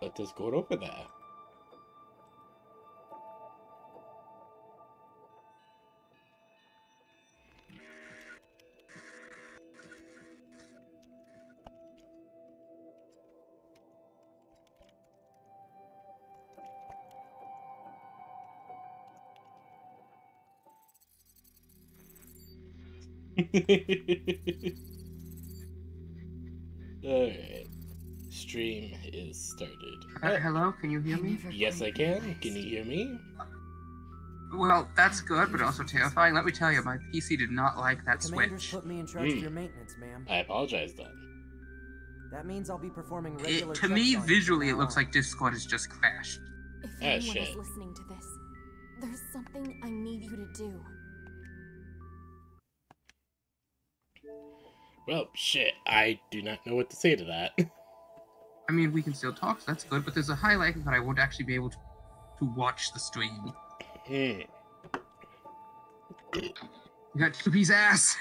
Let us go over there. Alright. Stream is started. Hello, can you hear me? Yes, I can. Can you hear me? Well, that's good, but also terrifying. Let me tell you, my PC did not like that Commander's switch. put me in charge of your maintenance, ma'am. I apologize, then. That means I'll be performing regular To checks me, on you visually, from it now looks on. like Discord has just crashed. If Oh, anyone shit. is listening to this, there's something I need you to do. Well, shit. I do not know what to say to that. I mean, we can still talk, so that's good, but there's a high likelihood that I won't actually be able to watch the stream. Hmm. You got Chippy's ass!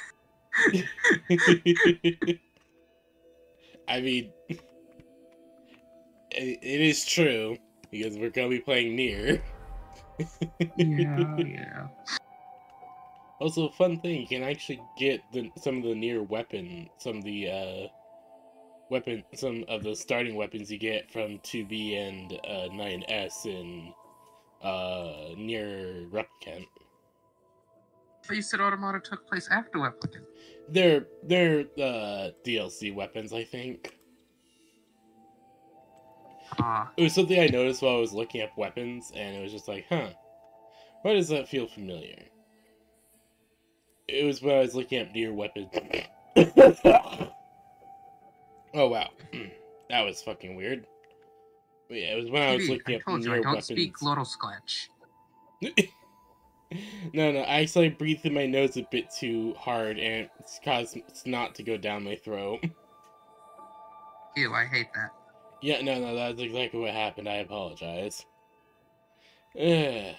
I mean, it is true, because we're going to be playing NieR. Yeah. Also, a fun thing, you can actually get some of the NieR weapon, some of the starting weapons you get from 2B and 9S in NieR Replicant. But you said Automata took place after Replicant. They're DLC weapons, I think. It was something I noticed while I was looking up weapons, and it was just like, huh, why does that feel familiar? It was when I was looking up NieR weapons. Oh, wow. That was fucking weird. But yeah, it was when I was looking up told you, NieR I don't weapons. speak glottal scratch. No, I actually breathed through my nose a bit too hard, and it's caused snot to go down my throat. Ew, I hate that. Yeah, no, that's exactly what happened. I apologize. Ugh.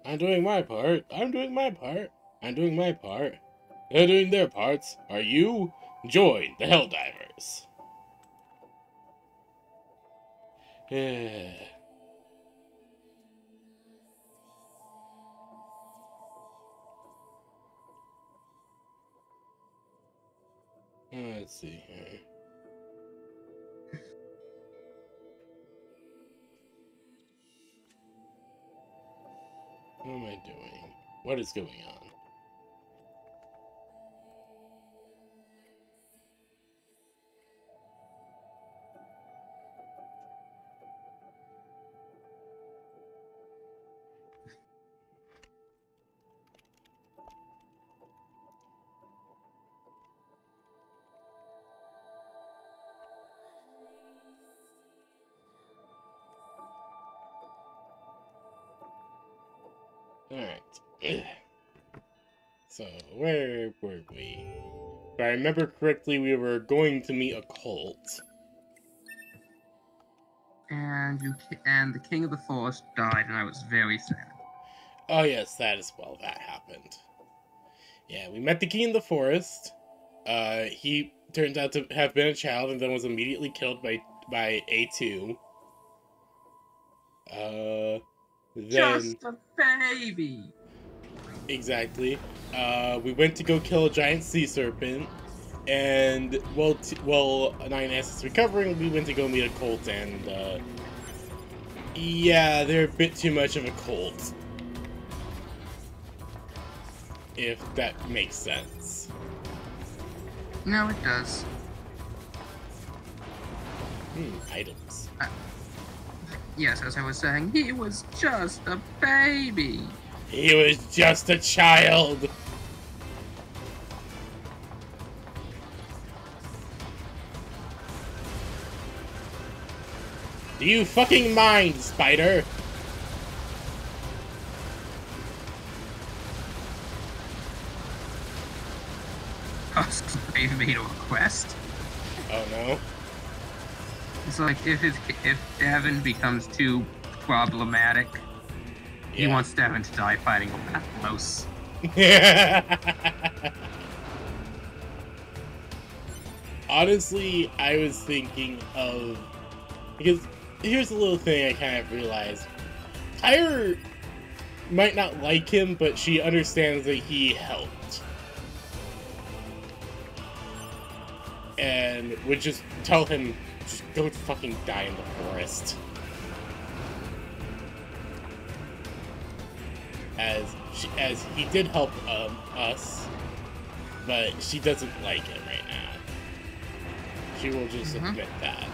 I'm doing my part. I'm doing my part. I'm doing my part. They're doing their parts. Are you? Join the Helldivers. Let's see here. What am I doing? What is going on? Alright. So, where were we? If I remember correctly, we were going to meet a cult. And the King of the Forest died, and I was very sad. Oh yes, that as well. That happened. Yeah, we met the King of the Forest. He turns out to have been a child and then was immediately killed by A2. Then... Just a baby! Exactly. We went to go kill a giant sea serpent, and while 9S is recovering, we went to go meet a cult, and yeah, they're a bit too much of a cult. If that makes sense. No, it does. Items. Yes, as I was saying, he was just a baby. He was just a child. Do you fucking mind, Spider? They've made a request. Oh no. It's like if Devin becomes too problematic, he wants Devin to die fighting Atlas. Honestly, I was thinking of... Because here's a little thing I kind of realized. Tyra might not like him, but she understands that he helped. And would just tell him, just go fucking die in the forest. As he did help us, but she doesn't like it right now. She will just admit that.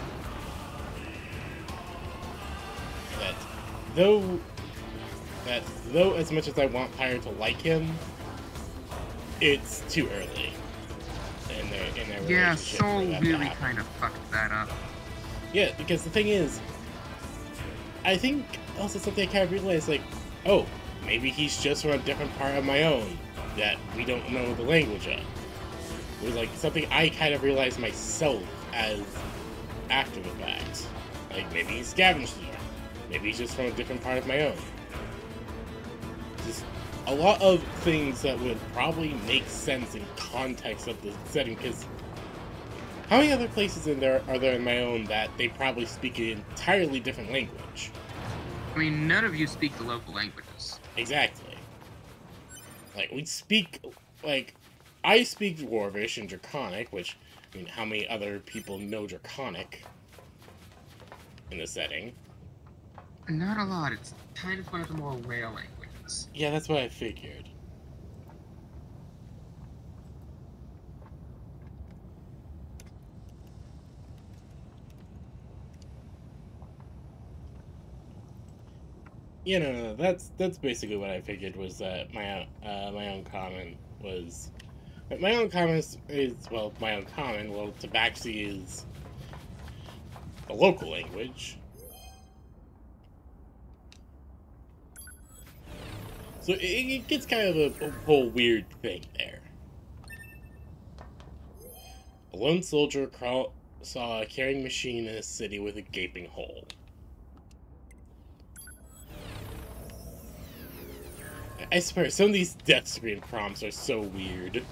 That though as much as I want Pyre to like him, it's too early in their relationship. Yeah, Soul for that really kind of fucked that up. Yeah, because the thing is, I think also something I kind of realized, like, oh, maybe he's just from a different part of my own that we don't know the language of. It was like something I kind of realized myself as after the fact. Like, maybe he's scavenged here. Maybe he's just from a different part of my own. Just a lot of things that would probably make sense in context of the setting, because how many other places are there in my own that they probably speak an entirely different language? I mean, none of you speak the local languages. Exactly. Like, we speak, like, I speak Dwarvish and Draconic, which, I mean, how many other people know Draconic in the setting? Not a lot. It's kind of one of the more rare languages. Yeah, that's what I figured. Yeah, no, that's basically what I figured, was that my own common was... My own common is, well, my own common, well, Tabaxi is a local language. So it gets kind of a whole weird thing there. A lone soldier saw a carrying machine in a city with a gaping hole. I swear, some of these death screen prompts are so weird.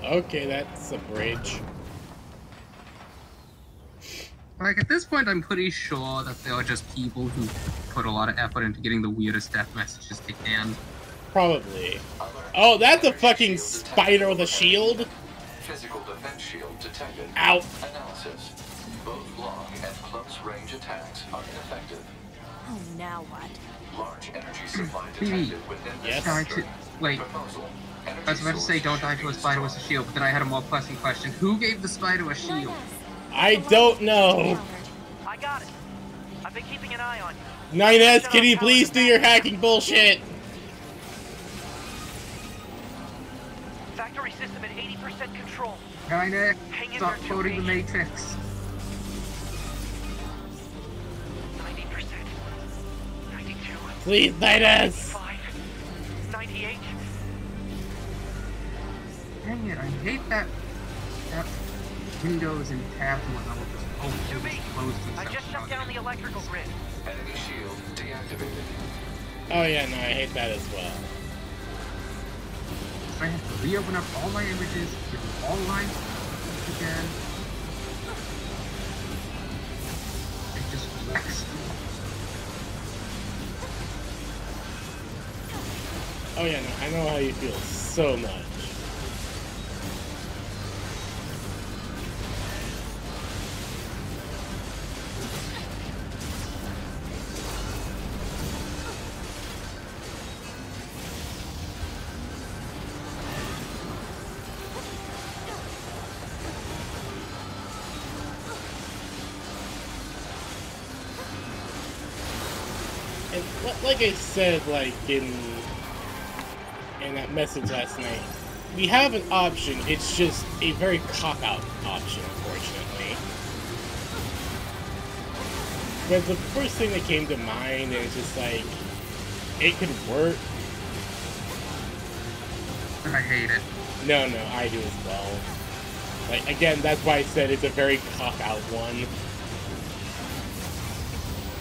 Okay, that's a bridge. Like, at this point, I'm pretty sure that there are just people who put a lot of effort into getting the weirdest death messages they can. Probably. Oh, that's a fucking spider with a shield? Physical defense shield detected. Ow. Analysis. Both long and close range attacks are ineffective. Oh, now what? Large energy supply detected within Yes. Wait. proposal. I was about to say don't die to a spider with a shield, but then I had a more pressing question. Who gave the spider a shield? I don't know. I got it. I've been keeping an eye on you. 9S, can you please do your hacking bullshit? Factory system at 80% control. NieR, Hang in stop there, quoting the Joe. Matrix. 90%. 92. Please, 9S. 5. 98. Dang it, I hate that windows and tabs and whatnot will just open To and me. close I just shut down the electrical grid. Enemy shield deactivated. Oh yeah, no, I hate that as well. I have to reopen up all my images, get all lines again. It just wrecks. Oh yeah, no, I know how you feel so much. And like I said, like in that message last night, we have an option. It's just a very cop-out option, unfortunately. But the first thing that came to mind is just like, it could work. I hate it. No, I do as well. Like, again, that's why I said it's a very cop-out one.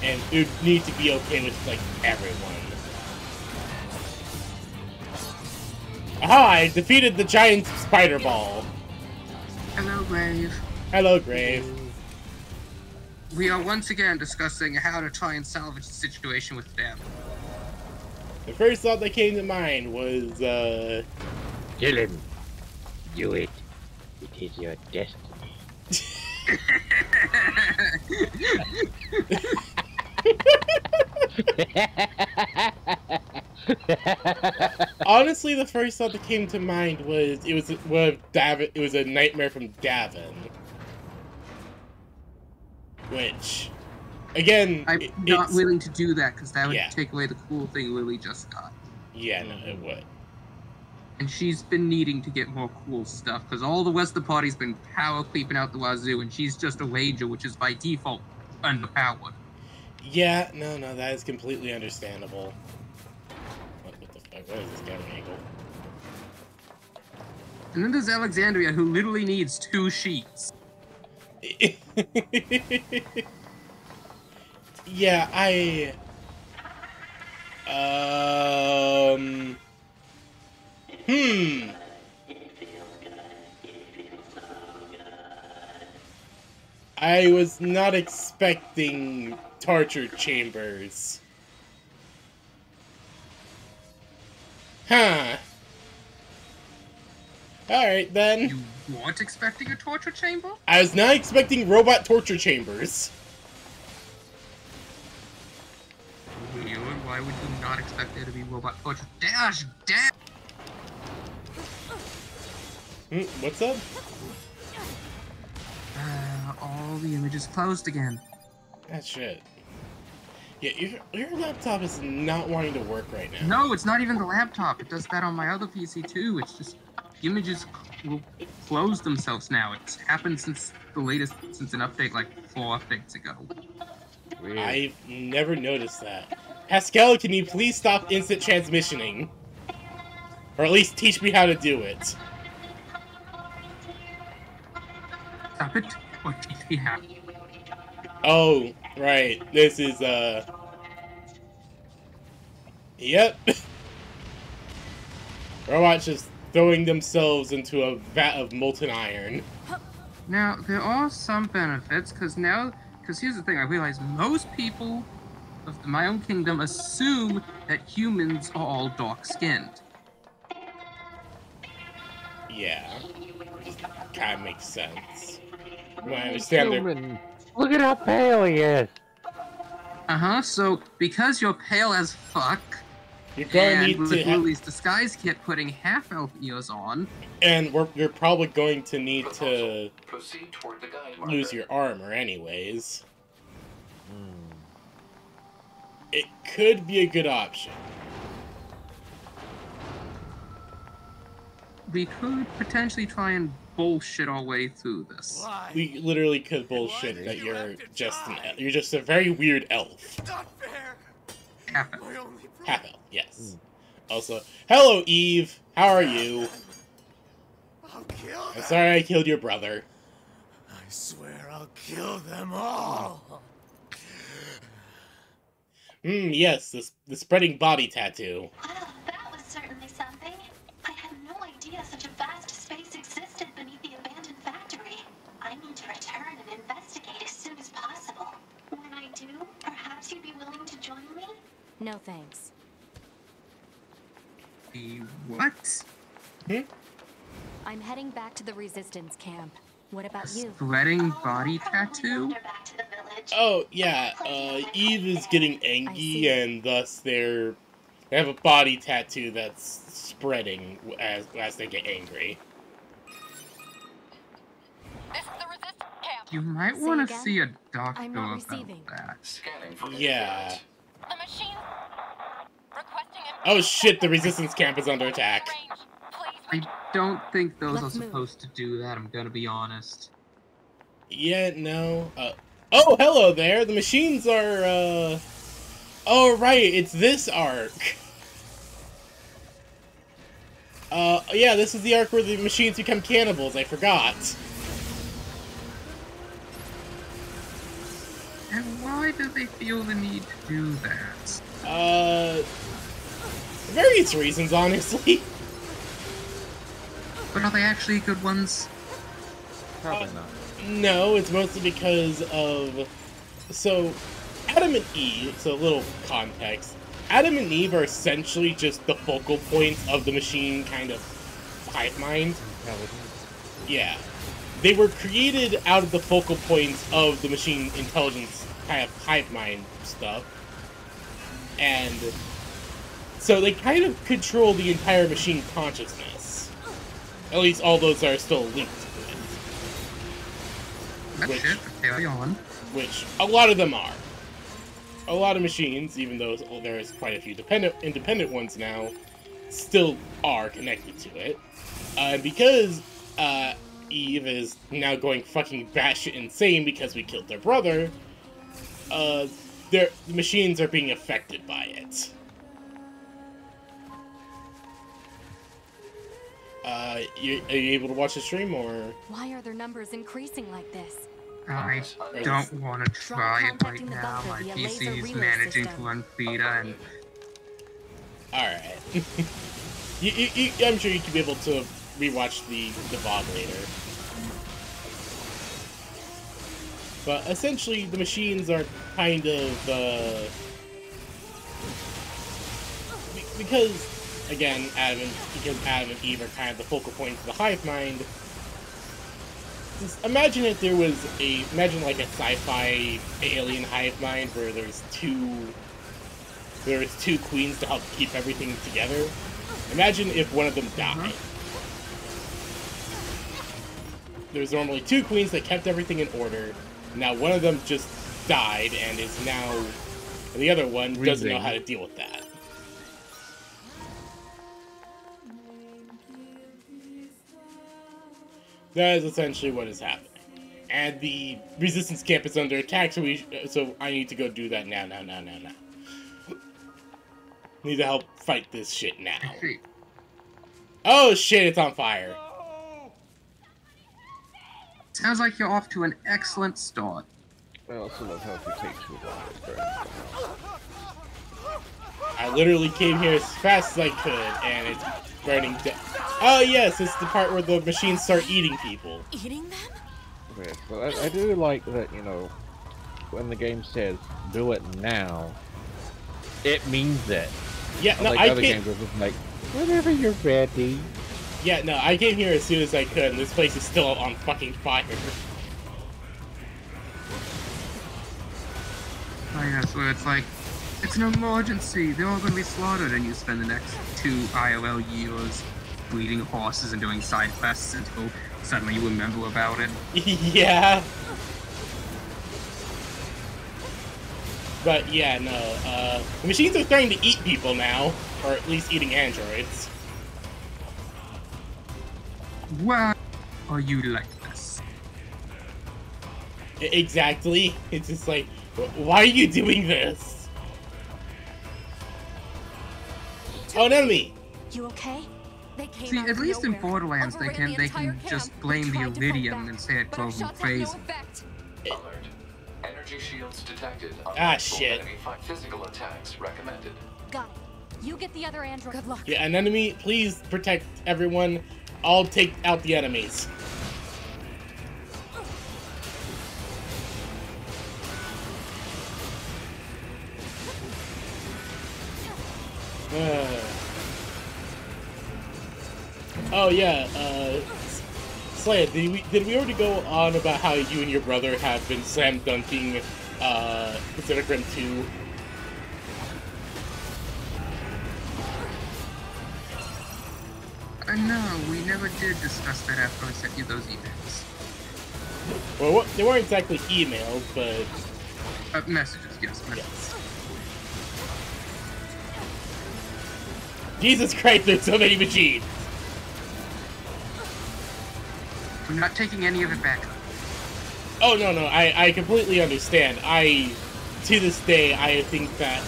And it would need to be okay with, like, everyone. Aha! I defeated the giant spider ball! Hello, Grave. Hello, Grave. We are once again discussing how to try and salvage the situation with them. The first thought that came to mind was, Kill him. Do it. It is your destiny. Honestly, the first thought that came to mind was it was a nightmare from Davin. Which, again, I'm not it's, willing to do that because that would Yeah. take away the cool thing Lily just got. yeah, no, it would. And she's been needing to get more cool stuff because all the rest of the party's been power creeping out the wazoo, and she's just a ranger, which is by default underpowered. Yeah, no, that is completely understandable. What the fuck? What is this guy angle? And then there's Alexandria, who literally needs 2 sheets. Yeah, I was not expecting torture chambers. Huh. Alright then. You weren't expecting a torture chamber? I was not expecting robot torture chambers. Weird. Why would you not expect there to be robot torture? Dash! Dash! What's up? All the images closed again. That shit. Yeah, your laptop is not wanting to work right now. No, it's not even the laptop. It does that on my other PC too. It's just images will close themselves now. It's happened since an update like 4 updates ago. Weird. I've never noticed that. Pascal, can you please stop instant transmissioning? Or at least teach me how to do it. Stop it, or teach me how. Oh, right. This is, Yep. Robots just throwing themselves into a vat of molten iron. Now, there are some benefits, because here's the thing, I realize most people of my own kingdom assume that humans are all dark-skinned. Yeah. Kind of makes sense. I understand they're... Human. Look at how pale he is. So, because you're pale as fuck, You're going to and need with to have... Lily's disguise kit putting half-elf ears on, And you're probably going to need to Proceed toward the guide marker. lose your armor anyways. It could be a good option. we could potentially try and bullshit our way through this. We literally could bullshit that you're just a very weird elf. Not fair. Half-elf. My only brother. Half elf, yes. Also, hello Eve. How are you? I'll kill I'm them. sorry I killed your brother. I swear I'll kill them all. Yes, the spreading body tattoo. Wow, that was certainly something. I had no idea such a vast space existed beneath the abandoned factory. I need to return and investigate as soon as possible. When I do, perhaps you'd be willing to join me? No thanks. The what? I'm heading back to the resistance camp. What about you? Spreading body I'll probably tattoo? wander back to the village. Oh yeah, Eve is getting angry, and thus they have a body tattoo that's spreading as they get angry. This is the resistance camp. You might Say want to again? see a doctor I'm not about receiving. that. Scanning for Yeah. interference. The machine requesting Oh shit, the resistance camp is under attack. I don't think those Let's are move. supposed to do that, I'm gonna be honest. Yeah, no. Oh, hello there. The machines are, Oh, right, it's this arc. Yeah, this is the arc where the machines become cannibals. I forgot. And why do they feel the need to do that? Various reasons, honestly. But are they actually good ones? Probably not. No, it's mostly because of... So, Adam and Eve, so a little context. Adam and Eve are essentially just the focal points of the machine kind of hive mind. Yeah. They were created out of the focal points of the machine intelligence kind of hive mind stuff. And so they kind of control the entire machine consciousness. At least all those are still linked to it. Carry on. Which a lot of them are. A lot of machines, even though there is quite a few independent ones now, still are connected to it. Because Eve is now going fucking batshit insane because we killed their brother, the machines are being affected by it. Are you able to watch the stream, or...? Why are their numbers increasing like this? I don't want to try it right now. My PC is managing to run beta and... Alright. I'm sure you can be able to rewatch the VOD later. But essentially, the machines are kind of, because Adam and Eve are kind of the focal points of the hive mind. Just imagine if there was like a sci-fi alien hive mind where there's two queens to help keep everything together. Imagine if one of them died. There's normally two queens that kept everything in order. Now one of them just died and is now, and the other one doesn't know how to deal with that. That is essentially what is happening. And the resistance camp is under attack, so I need to go do that now. Need to help fight this shit now. Oh shit, it's on fire. Sounds like you're off to an excellent start. I also love how if you take too long, it burns. I literally came here as fast as I could, and it's burning down. Oh yes, it's the part where the machines start eating people. Eating them? Okay, but I do like that, you know, when the game says, do it now, it means it. Yeah, no, like other games are just like, whenever you're ready. Yeah, no, I came here as soon as I could, and this place is still on fucking fire. Oh yeah, so it's like, it's an emergency, they're all gonna be slaughtered, and you spend the next 2 IOL years breeding horses and doing side quests until suddenly you remember about it. Yeah. But yeah, no, the machines are starting to eat people now, or at least eating androids. Why are you like this? Exactly. It's just like, why are you doing this? Oh, enemy! You okay? They came See, out at of least in nowhere, Borderlands, they obliterated can entire just camp. blame the Tried to fight Iridium back, and say it but our drove them shots had no crazy. effect. Alert. Energy shields detected. Ah, shit. Enemy physical attacks recommended. Got it. You get the other android. Good luck. Yeah, an enemy, please protect everyone. I'll take out the enemies. Oh yeah, Slaya, did we already go on about how you and your brother have been slam dunking Pacific Rim 2? No, we never did discuss that after I sent you those emails. Well, they weren't exactly emails, but... Messages, yes. Yes. Jesus Christ, there's so many machines! We're not taking any of it back. Oh, no, I completely understand. To this day, I think that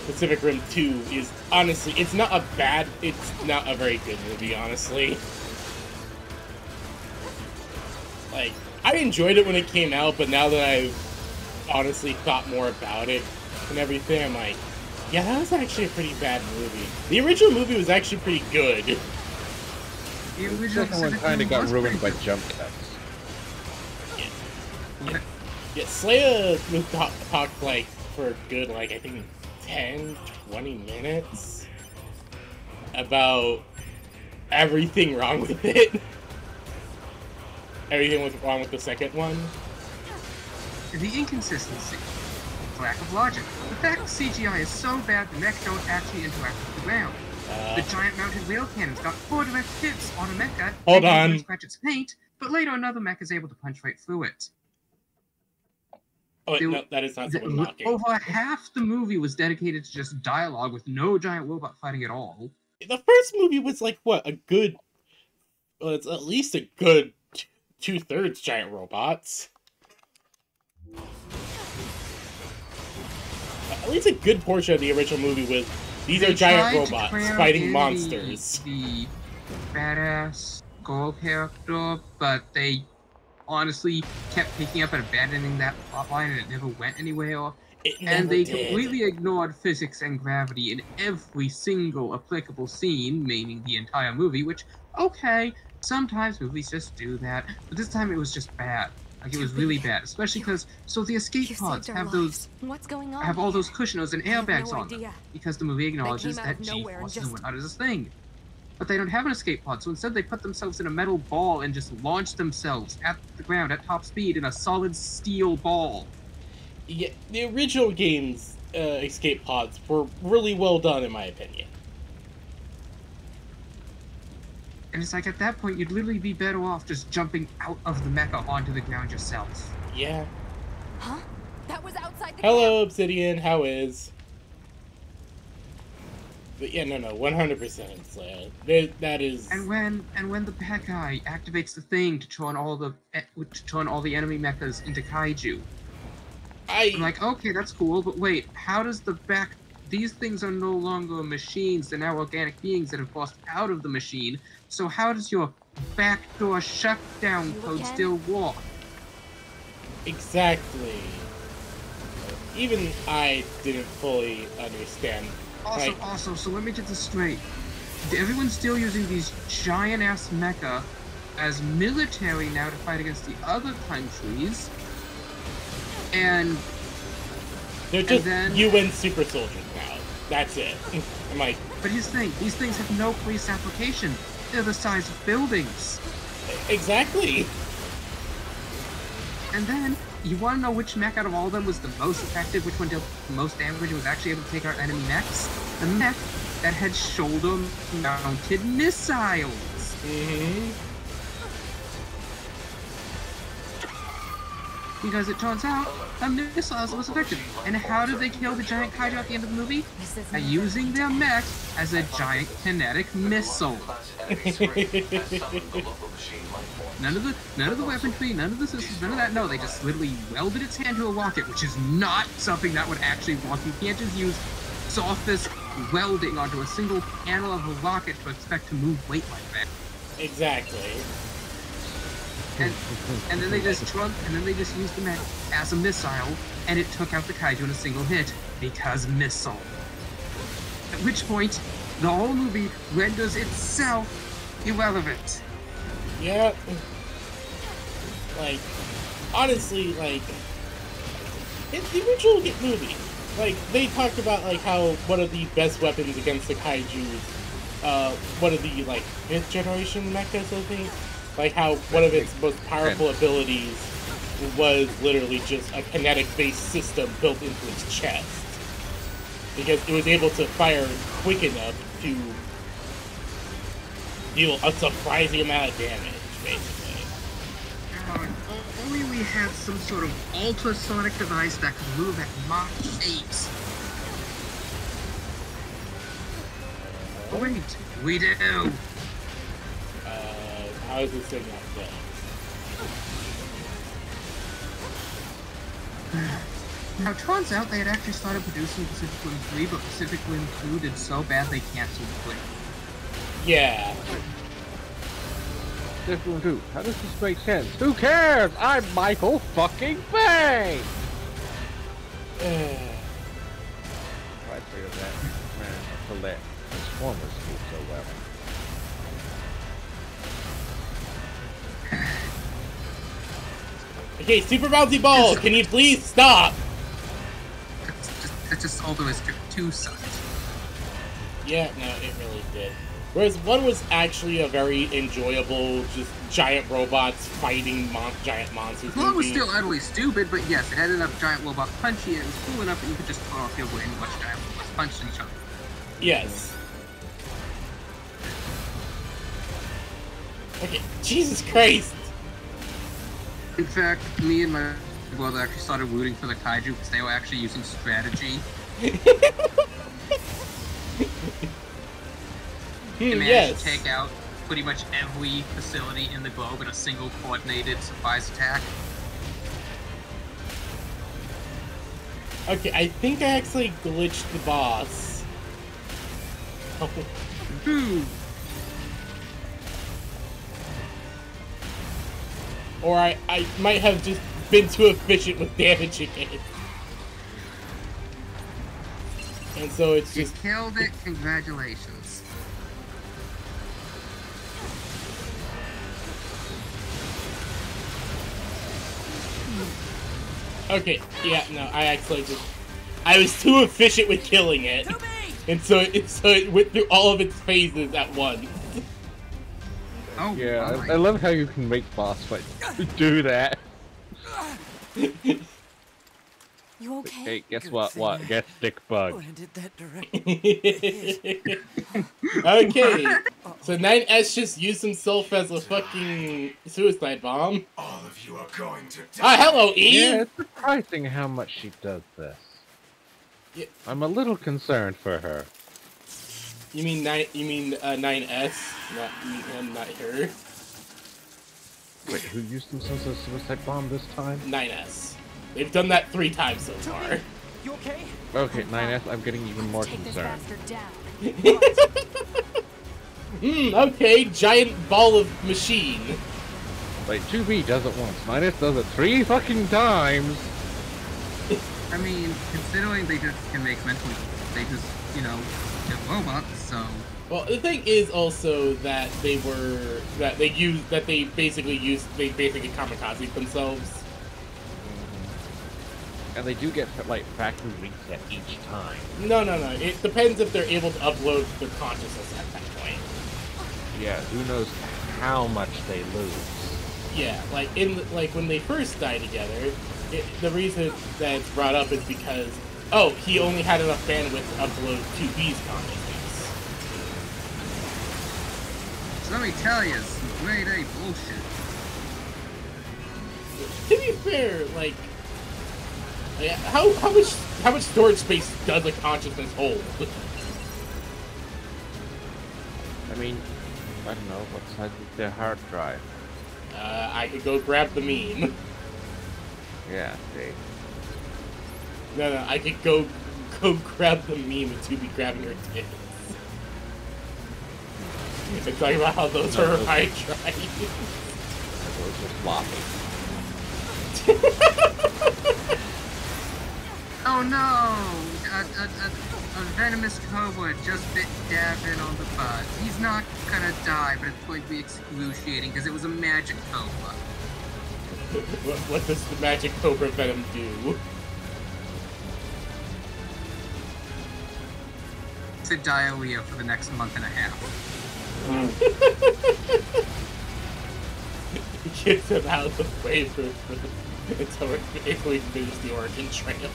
Pacific Rim 2 is, honestly, it's not a very good movie, honestly. Like, I enjoyed it when it came out, but now that I've honestly thought more about it and everything, I'm like, yeah, that was actually a pretty bad movie. The original movie was actually pretty good. The second one kind of got ruined by jump cuts. Yeah, Slaya would talk like for a good, like, I think 10, 20 minutes about everything wrong with it. Everything was wrong with the second one. The inconsistency, the lack of logic, the fact CGI is so bad the mech don't actually interact with the ground. The giant mounted wheel cannons got 4 direct hits on a mecha Hold and on. scratch its paint, but later another mech is able to punch right through it. Oh, wait, no, that is not someone knocking. Over half the movie was dedicated to just dialogue with no giant robot fighting at all. The first movie was like, what, a good... Well, it's at least a good 2/3 giant robots. At least a good portion of the original movie was, these are giant robots fighting monsters. The badass girl character, but they honestly kept picking up and abandoning that plotline and it never went anywhere. And they completely ignored physics and gravity in every single applicable scene, meaning the entire movie, which, okay, sometimes movies just do that, but this time it was just bad. Like, it was really bad, especially because, so the escape pods have those, have all those cushioners and airbags on them, because the movie acknowledges that G-forces and whatnot is a thing. But they don't have an escape pod, so instead they put themselves in a metal ball and just launch themselves at the ground at top speed in a solid steel ball. Yeah, the original game's escape pods were really well done, in my opinion. And it's like, at that point, you'd literally be better off just jumping out of the mecha onto the ground yourself. Yeah. Huh? That was outside the Hello, Obsidian, how is? But yeah, no, 100%. That is. And when the bad guy activates the thing to turn all the enemy mechas into kaiju, I'm like, okay, that's cool, but wait, how does these things are no longer machines, they're now organic beings that have crossed out of the machine, so how does your backdoor shutdown code still work? Exactly. Even I didn't fully understand. Also, so let me get this straight. Everyone's still using these giant-ass mecha as military now to fight against the other countries, and they're just UN super soldiers now. That's it. I'm like... But here's the thing, these things have no police application. They're the size of buildings. Exactly. And then, you want to know which mech out of all of them was the most effective, which one dealt the most damage and was actually able to take out enemy mechs? The mech that had shoulder-mounted missiles. Mm-hmm. Because it turns out a missile was effective. And how did they kill the giant kaiju at the end of the movie? By using their mech as a giant kinetic missile. None of the weaponry, none of the systems, none of that. No, they just literally welded its hand to a rocket, which is not something that would actually work. You can't just use surface welding onto a single panel of a rocket to expect to move weight like that. Exactly. And then they just used the mech as a missile, and it took out the kaiju in a single hit because missile. At which point, the whole movie renders itself irrelevant. Yeah. Like, honestly, like, in the original movie, like, they talked about, like, how one of the best weapons against the kaiju, one of the, like, 5th generation mechas, I think, like, how one of its most powerful abilities was literally just a kinetic-based system built into its chest. Because it was able to fire quick enough to deal a surprising amount of damage, basically. Only we had some sort of ultrasonic device that could move at Mach 8. Oh wait, we do! How is this thing not dead? Now, it turns out they had actually started producing Pacific Rim 3, but Pacific Rim 2 did so bad they canceled the thing. Yeah. Pacific Rim 2, how does this make sense? Who cares? I'm Michael fucking Bay! I figured that, man, to let Transformers do so well. Okay, super bouncy ball, can you please stop? It's just although it's two sucked. Yeah, no, it really did. Whereas one was actually a very enjoyable, just giant robots fighting giant monsters. One was still utterly stupid, but yes, it had enough giant robots punchy, and it was cool enough that you could just turn off your way and watch giant robots punch each other. Yes. Okay, Jesus Christ! In fact, me and my brother actually started rooting for the kaiju because they were actually using strategy. They managed to take out pretty much every facility in the globe in a single coordinated surprise attack. Okay, I think I actually glitched the boss. Oh. Or I might have just been too efficient with damaging it. And so it's just... You killed it, congratulations. Okay, yeah, no, I was too efficient with killing it. And so it went through all of its phases at once. Oh, yeah, I love how you can make boss fights do that. You okay? Hey, guess what? What? Get stick bug. Landed that Okay, so 9S just used himself as a fucking suicide bomb. All of you are going to die. Ah, hello, Eve! Yeah, it's surprising how much she does this. Yeah. I'm a little concerned for her. You mean 9S, not her. Wait, who used themselves as a suicide bomb this time? 9S. They've done that 3 times so far. You okay? Okay, 9S, I'm getting even more Take this concerned. bastard down. Okay, giant ball of machine. Like, 2B does it once, 9S does it 3 fucking times! I mean, considering they just can make mental, they just, you know, get robots, so... Well, the thing is also that they basically kamikaze themselves. And they do get, like, factory reset each time. No. It depends if they're able to upload their consciousness at that point. Yeah, who knows how much they lose. Yeah, like when they first die together, the reason that it's brought up is because, oh, he only had enough bandwidth to upload 2B's consciousness. So let me tell you, some grade A bullshit. To be fair, like how much storage space does a consciousness hold? I mean, I don't know, what size is their hard drive? I could go grab the meme. Yeah, see. No, I could go grab the meme and 2B grabbing her tits. And talking about how those are hard drives. Those are floppy. Oh no! A venomous cobra just bit Davin on the butt. He's not gonna die, but it's going to be excruciating because it was a magic cobra. What does the magic cobra venom do? It's a diarrhea for the next month and a half. Gets him out of the way until we finish the Oregon Trail.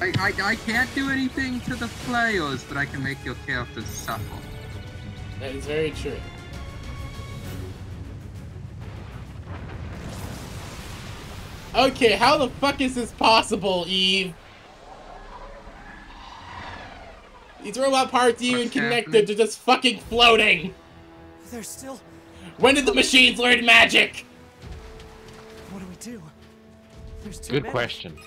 I can't do anything to the players, but I can make your characters suffer. That is very true. Okay, how the fuck is this possible, Eve? These robot parts even connected to just fucking floating! They're still... When did the machines learn magic? What do we do? There's too Good many. question.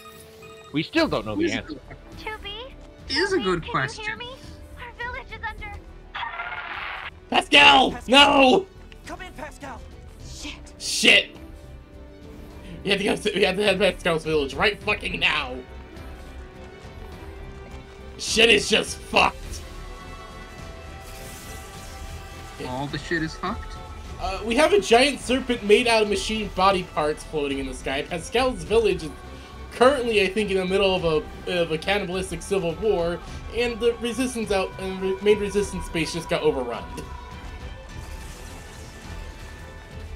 We still don't know the answer. 2B? Is a good Can question. you hear me? Our village is under... Pascal! No! Come in, Pascal! Shit! We have to head to Pascal's village right fucking now! Shit is just fucked! All the shit is fucked? We have a giant serpent made out of machine body parts floating in the sky. Pascal's village is currently, I think, in the middle of a cannibalistic civil war, and the main resistance base just got overrun.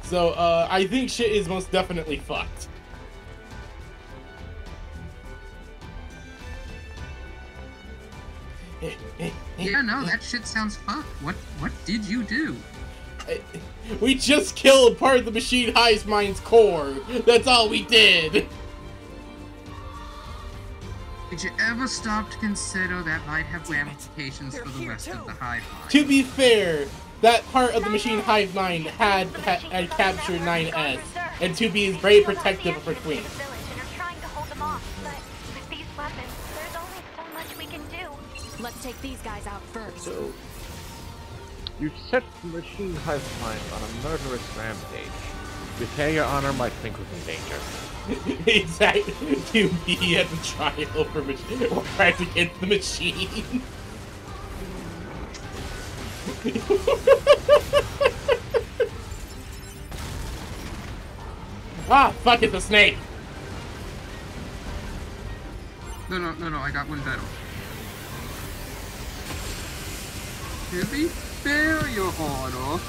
So, I think shit is most definitely fucked. Yeah, no, that shit sounds fucked. What did you do? We just killed part of the machine hive mind's core. That's all we did. Did you ever stop to consider that might have ramifications for the rest of the hive mind? To be fair, that part of the machine hive mind had captured 9S, and 2B is very protective of her queen. Let's take these guys out first. So, you set the machine hive mind on a murderous rampage. Betray your honor might think was in danger. Exactly. 2B had to triumph against the machine. Ah, fuck it, the snake! No, I got one better. To be fair, your honor.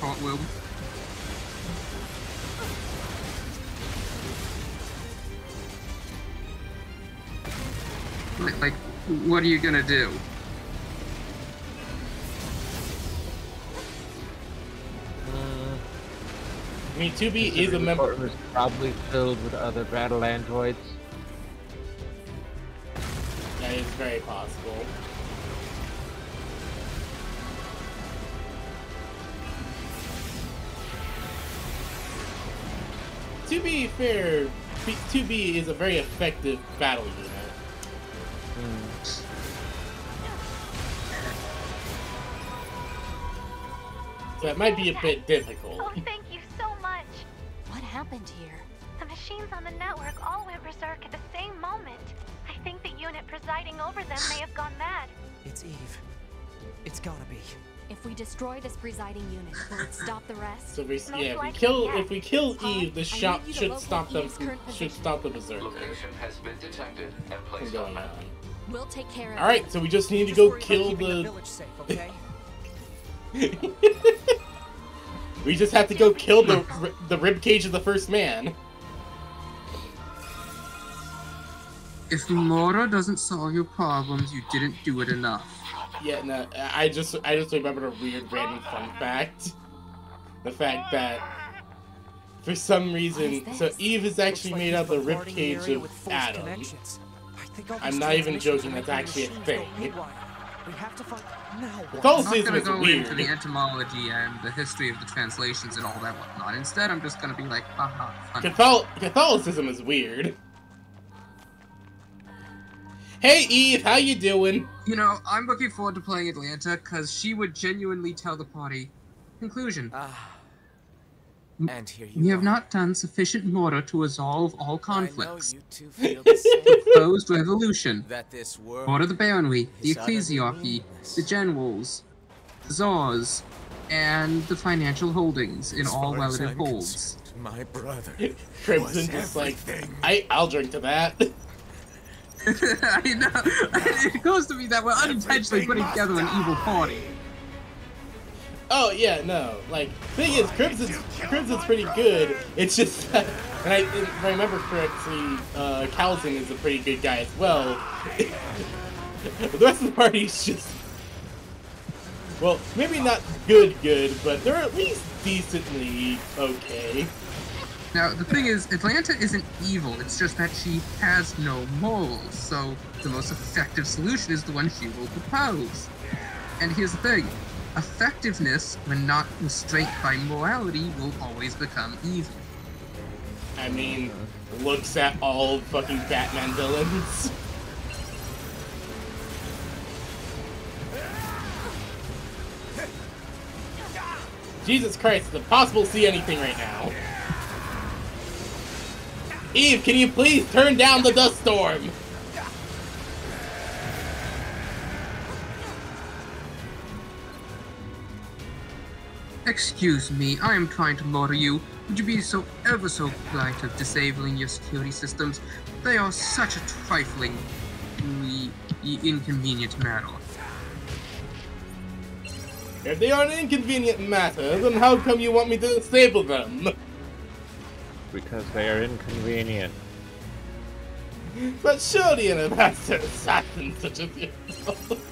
Cartwheel. Like, what are you gonna do? I mean, 2B is a member. Is probably filled with other battle androids. That is very possible. To be fair, 2B is a very effective battle unit. So it might be a bit difficult. Oh, thank you so much. What happened here? The machines on the network all went berserk at the same moment. I think the unit presiding over them may have gone mad. It's Eve. It's gotta be. If we destroy this presiding unit, will it stop the rest? So if we Likely, kill Paul, Eve, the I shot need you to should locate stop them Eve's from current should position. stop the berserker Location has been detected and from placed going on map. on. We'll take care of it. Alright, so we just need to Just go worry about kill keeping the village safe, okay? we just have to go kill the rib cage of the first man. If Mora doesn't solve your problems, you didn't do it enough. Yeah, no, I just remembered a weird random fun fact. The fact that for some reason, so Eve is actually made out of the rib cage of Adam. I'm not even joking, that's actually a thing. Catholicism I'm is not gonna go into the weird. etymology and the history of the translations and all that whatnot. Instead, I'm just gonna be like, haha, funny. Catholicism is weird. Hey Eve, how you doing? You know, I'm looking forward to playing Atlanta because she would genuinely tell the party. Conclusion. And here you We have are. not done sufficient in order to resolve all conflicts. I know you two feel the same. Proposed revolution. That this world Order the Baronry, the is utterly Ecclesiarchy, meaningless. the Generals, the Czars, and the financial holdings in As all far as relative I'm holds. concerned, my brother Crimson was just like, everything. I'll drink to that. I know. It goes to me that we're unintentionally putting together an evil party. Oh yeah, no. Like, thing is, Crimson's pretty good. It's just that, and if I remember correctly, Calzin is a pretty good guy as well. The rest of the party is just, well, maybe not good, but they're at least decently okay. Now, the thing is, Atlanta isn't evil, it's just that she has no morals, so the most effective solution is the one she will propose. And here's the thing, effectiveness, when not restrained by morality, will always become evil. I mean, looks at all fucking Batman villains. Jesus Christ, it's impossible to see anything right now. Eve, can you please turn down the dust storm? Excuse me, I am trying to murder you. Would you be so ever so kind of disabling your security systems? They are such a trifling, inconvenient matter. If they are an inconvenient matter, then how come you want me to disable them? Because they are inconvenient. But surely an master assassin such as yourself.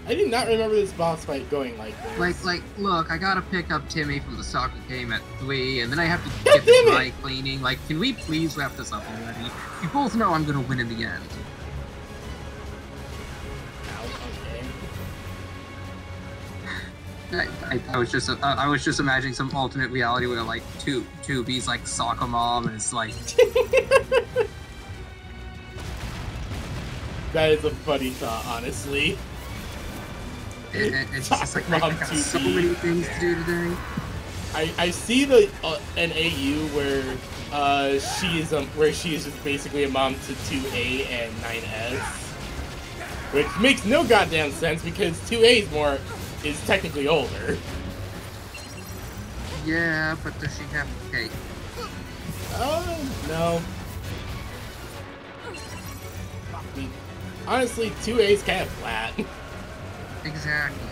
I do not remember this boss fight going like this. Look, I gotta pick up Timmy from the soccer game at 3, and then I have to get the dry cleaning. Like, can we please wrap this up already? We both know I'm gonna win in the end. I was just imagining some alternate reality where like 2B's like soccer mom is like. That is a funny thought, honestly. It's just like I got so many things to do today. I see the an AU where she is just basically a mom to 2A and 9S, which makes no goddamn sense because 2A is technically older. Yeah, but does she have cake? No. I mean, honestly, 2A is kind of flat. Exactly.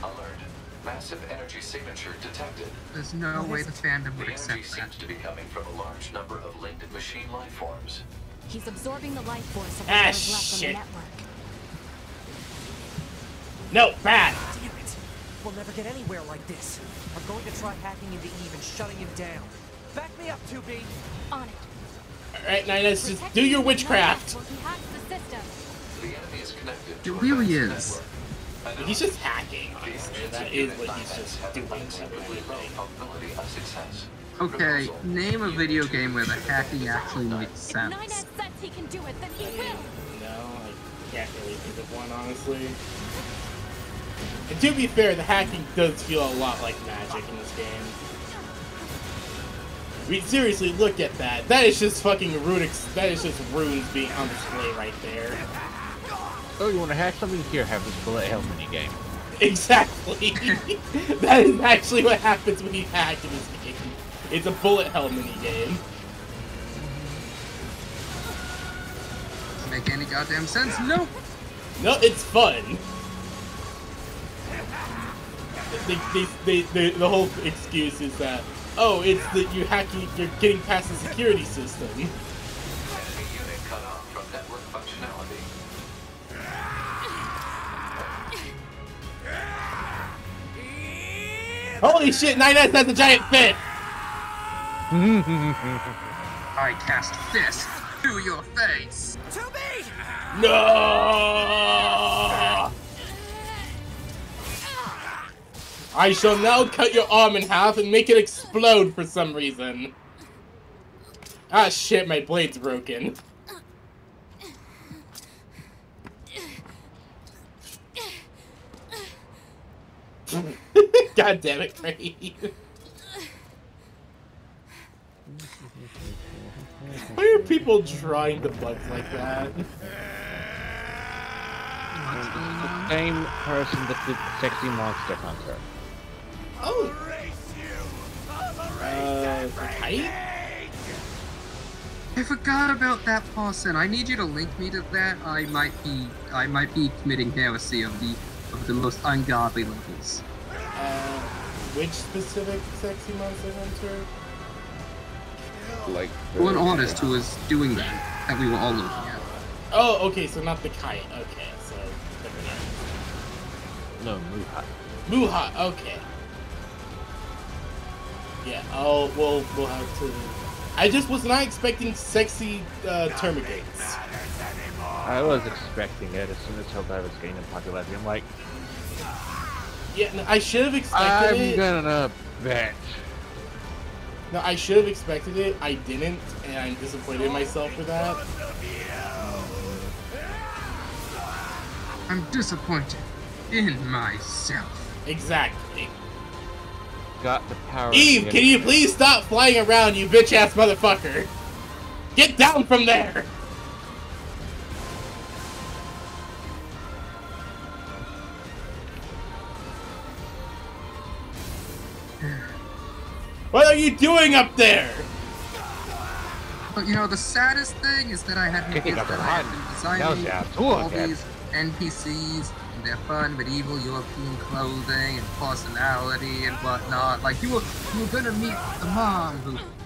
Alert. Massive energy signature detected. There's no way the fandom would The accept energy that. seems to be coming from a large number of linked machine life forms. He's absorbing the life force of Ah, whatever's left on the shit. network. No, bad. Damn it! We'll never get anywhere like this. I'm going to try hacking into Eve and shutting him down. Back me up, 2B! On it. Alright, 9S, just do your witchcraft. He hacks the system. The enemy is connected It to a really massive is. network. He's just hacking, honestly. That is what he's just doing. Unacceptably low probability of success. Okay, name a video game where the hacking actually makes If 9S sense. says he can do it, then he will. No, I can't really think of one, honestly. And to be fair, the hacking does feel a lot like magic in this game. I mean, seriously, look at that. That is just fucking that is just runes being on display right there. Oh, you want to hack something? Here, have this bullet hell minigame. Exactly! That is actually what happens when you hack in this game. It's a bullet hell minigame. Doesn't make any goddamn sense. Nope. No, it's fun. The whole excuse is that, oh, it's that you're getting past the security system. Enemy unit cut off from network functionality. Holy shit, 9S has a giant fit! I cast fist to your face. 2B! No! I shall now cut your arm in half and make it explode for some reason. Ah shit, my blade's broken. God damn it, Craig. Why are people drawing the bugs like that? The same person that did Sexy Monster Hunter. Oh! The kite? I forgot about that person. I need you to link me to that. I might be committing heresy of the most ungodly levels. Which specific Sexy Monster Hunter? Like One artist who was doing that we were all looking at. Oh, okay, so not the kite. Okay, so different artist. No, Muhat. Muha, okay. Yeah, we'll have to. I just was not expecting sexy termigates. I was expecting it as soon as Helldive was gaining popularity. I'm like, Yeah, no, I should have expected it. I'm gonna bet. No, I should have expected it. I didn't, and I'm disappointed in myself for that. I'm disappointed in myself. Exactly. Got the power. Eve, can you please stop flying around, you bitch-ass motherfucker? Get down from there! What are you doing up there? But you know, the saddest thing is that I had been designing all these NPCs and their fun medieval European clothing and personality and whatnot. Like you were gonna meet the mom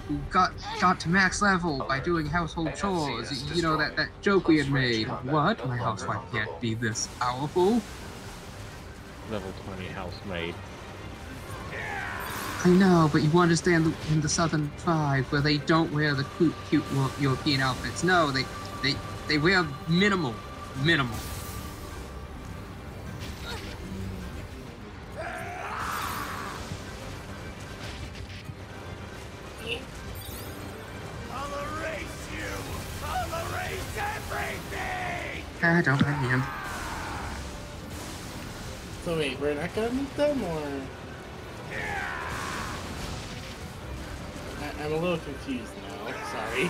who got to max level by doing household chores. You know that joke we had made. What? My housewife can't be this powerful. Level 20 housemaid. I know, but you understand in the Southern Tribe where they don't wear the cute European outfits. No, they wear minimal. I'll erase you! I'll erase everything! I don't mind him. So wait, we're not gonna meet them, or? I'm a little confused now. Sorry.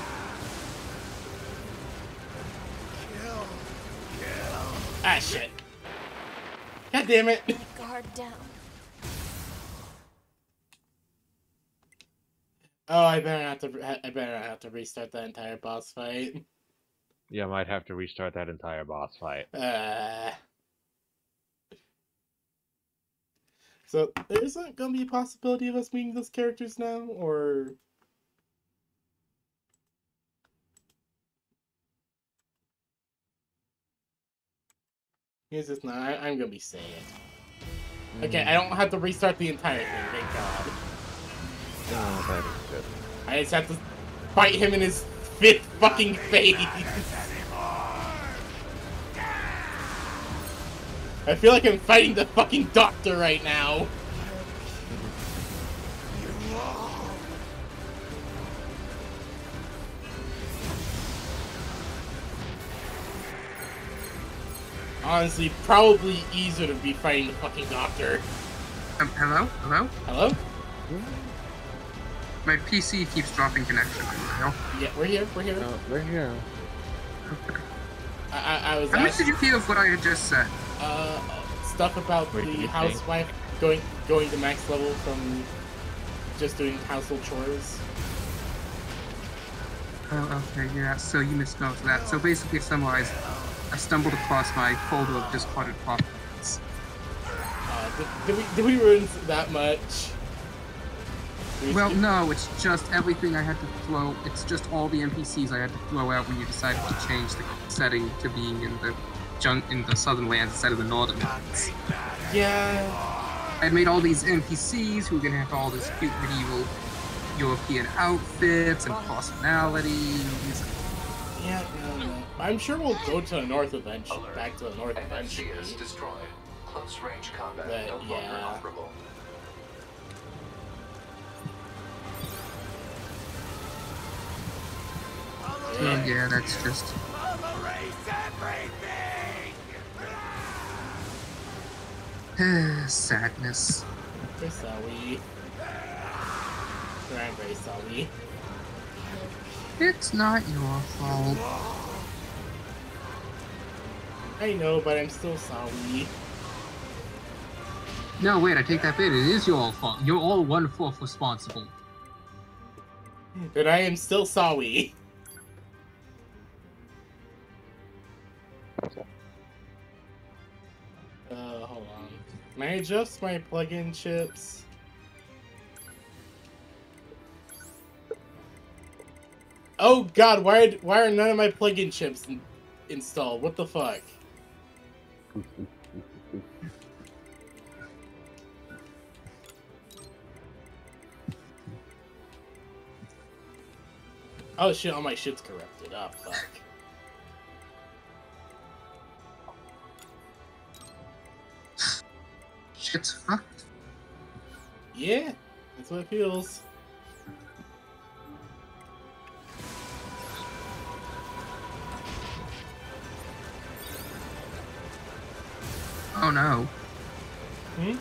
Kill! Ah, shit. God damn it. Guard down. Oh, I better not have to restart that entire boss fight. Yeah, I might have to restart that entire boss fight. So, there's not gonna be a possibility of us meeting those characters now, or... Here's this now. I'm gonna be saying it. Okay, I don't have to restart the entire thing, thank God. Oh, that is good. I just have to fight him in his 5th fucking face. I feel like I'm fighting the fucking doctor right now. Honestly, probably easier to be fighting the fucking doctor. Hello? Hello? My PC keeps dropping connection. Yeah, we're here. We're here. Okay. I was. How much did you hear of what I had just said? Stuff about the housewife going to max level from just doing household chores. Oh, okay, yeah. So you missed most of that. So basically, to summarize, I stumbled across my folder of discarded properties. Did we ruin that much? Well, no, it's just everything I had to throw. It's just all the NPCs I had to throw out when you decided to change the setting to being in the southern lands instead of the northern lands. Yeah. I made all these NPCs who are gonna have all this cute medieval European outfits and personalities. Yeah, no. I'm sure we'll go to the north eventually. Back to the north eventually. is destroyed. Close range combat But, no longer yeah. operable. So yeah, that's just. I'll erase everything! Sadness. Very sorry. I'm very sorry. It's not your fault. I know, but I'm still sorry. No, wait, I take that back. It is your fault. You're all 1/4 responsible. But I am still sorry. Hold on. Can I adjust my plug-in chips? Oh god, why are none of my plug-in chips installed? What the fuck? Oh shit, all my shit's corrupted. Oh fuck. Shit's fucked. Yeah, that's what it feels. Oh no. Hmm?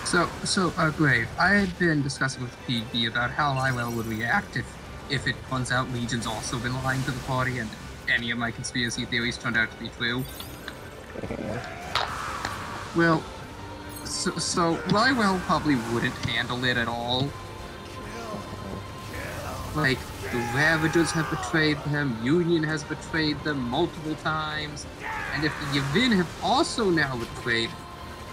So, Grave, I had been discussing with PB about how Lyle would react if it turns out Legion's also been lying to the party and any of my conspiracy theories turned out to be true. Well, so Lyle probably wouldn't handle it at all, Like, the Ravagers have betrayed them, Union has betrayed them multiple times, and if the Yavin have also now betrayed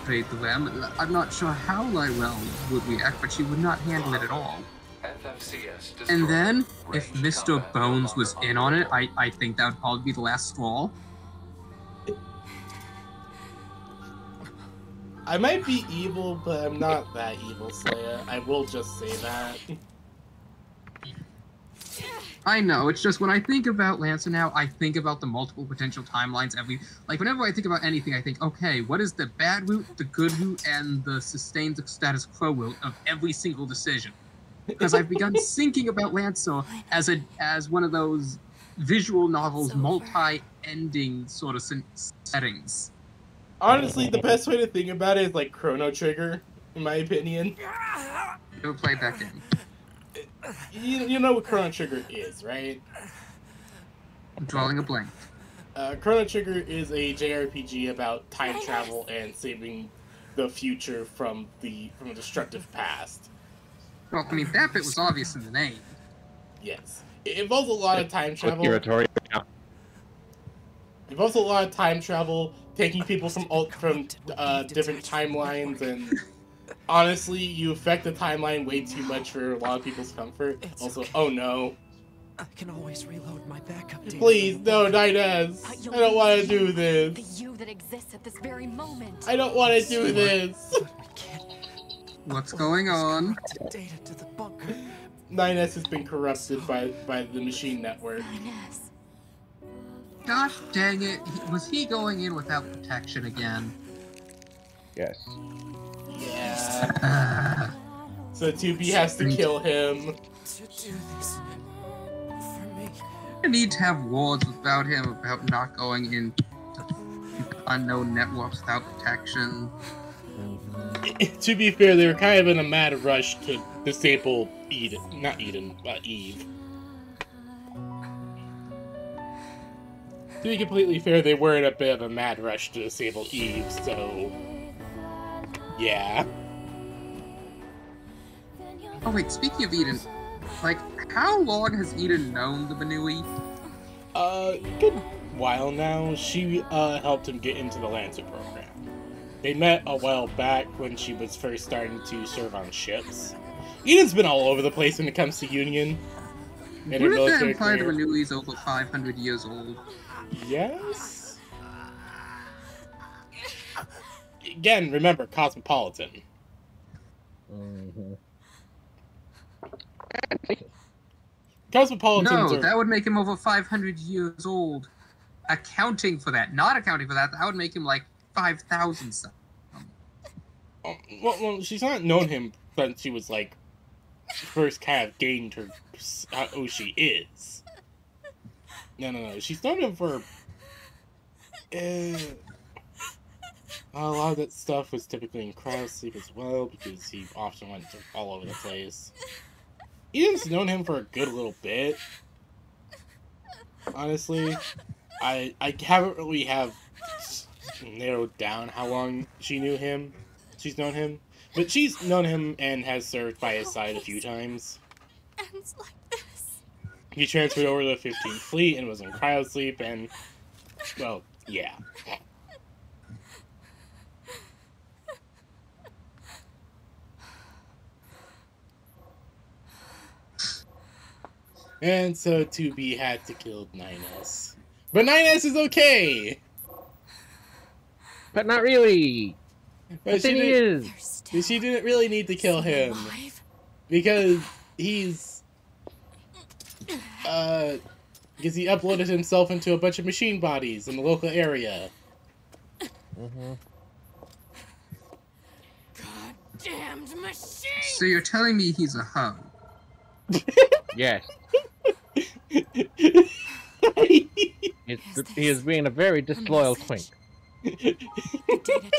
them, I'm not sure how Lyrell would react, but she would not handle it at all. FFCS And then, destroyed. if Range Mr. combat no Bones was longer in on it, underway. I think that would probably be the last straw. I might be evil, but I'm not that evil, Slayer. I will just say that. I know, it's just when I think about Lancer now, I think about the multiple potential timelines like whenever I think about anything, I think, okay, what is the bad route, the good route, and the sustained status quo route of every single decision? Because I've begun thinking about Lancer as one of those visual novels, multi-ending sort of settings. Honestly, the best way to think about it is like Chrono Trigger, in my opinion. Never played that game. You know what Chrono Trigger is, right? I'm drawing a blank. Chrono Trigger is a JRPG about time travel and saving the future from a destructive past. Well, I mean, that bit was obvious in the name. Yes. It involves a lot of time travel. Irritatory. Yeah. It involves a lot of time travel, taking people from different timelines, and honestly, you affect the timeline way too much for a lot of people's comfort. It's Also, okay. oh no. I can always reload my backup data. Please, no, Nines. I don't want to do The this. you that exists at this very moment. I don't want to do this. But we can't. What's going on? Corrupted data to the bunker. 9S has been corrupted by the machine network. Ines. Gosh dang it, was he going in without protection again? Yes. Yeah. So 2B has to kill him. To do this. For me. I need to have wards about him about not going in unknown networks without protection. To be fair, they were kind of in a mad rush to disable Eve. To be completely fair, they were in a bit of a mad rush to disable Eve, so... yeah. Oh wait, speaking of Eden, like, how long has Eden known the Banui? Good while now. She, helped him get into the Lancer program. They met a while back when she was first starting to serve on ships. Eden's been all over the place when it comes to Union. And her Wouldn't that military imply the career. Banui's over 500 years old? Yes? Again, remember, cosmopolitan. Mm-hmm. Cosmopolitans No, are... that would make him over 500 years old. Accounting for that. Not accounting for that, that would make him like 5,000 something. Well, she's not known him since she was, like, first kind of gained her... who she is. No. She's known him for... a lot of that stuff was typically in cryo sleep as well, because he often went all over the place. Eden's known him for a good little bit. Honestly, I haven't really narrowed down how long she's known him. But she's known him and has served by his side a few times. Ends like this. He transferred over to the 15th Fleet and was in cryosleep and... well, yeah. And so 2B had to kill 9S. But 9S is okay! But not really. But Then he is. she didn't really need to kill him. Because he's... because he uploaded himself into a bunch of machine bodies in the local area. Mm-hmm. Goddamned machine! So you're telling me he's a hoe? Yes. He is being a very disloyal twink. Data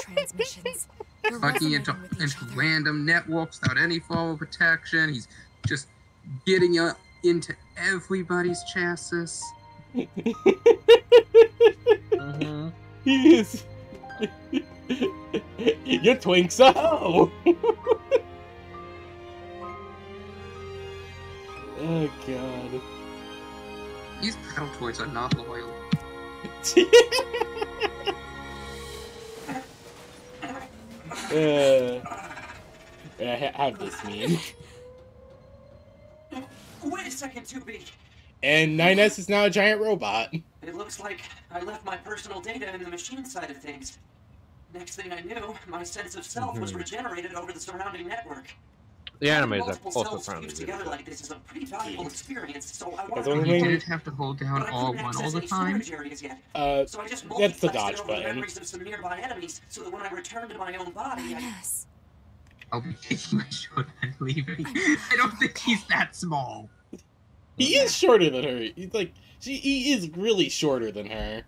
transmissions. You're Fucking into resonating with each other. random networks without any form of protection. He's just getting into everybody's chassis. Mm-hmm. He is... Your twink's a hoe! Oh god. These battle toys are not loyal. Have this meme. Wait a second, 2B. And 9S is now a giant robot. It looks like I left my personal data in the machine side of things. Next thing I knew, my sense of self was regenerated over the surrounding network. The Having enemies are multiple also selves friendly. fused together like this is a pretty valuable experience, so I That's wanted one to thing- You Wait. didn't have to hold down all one all the time. So I just That's the multiplexed dodge it over button. the memories of some nearby enemies, so that when I returned to my own body, I... Yes. I'll be taking my shot and leaving. I don't think he's that small. He is shorter than her. He's like, he is really shorter than her.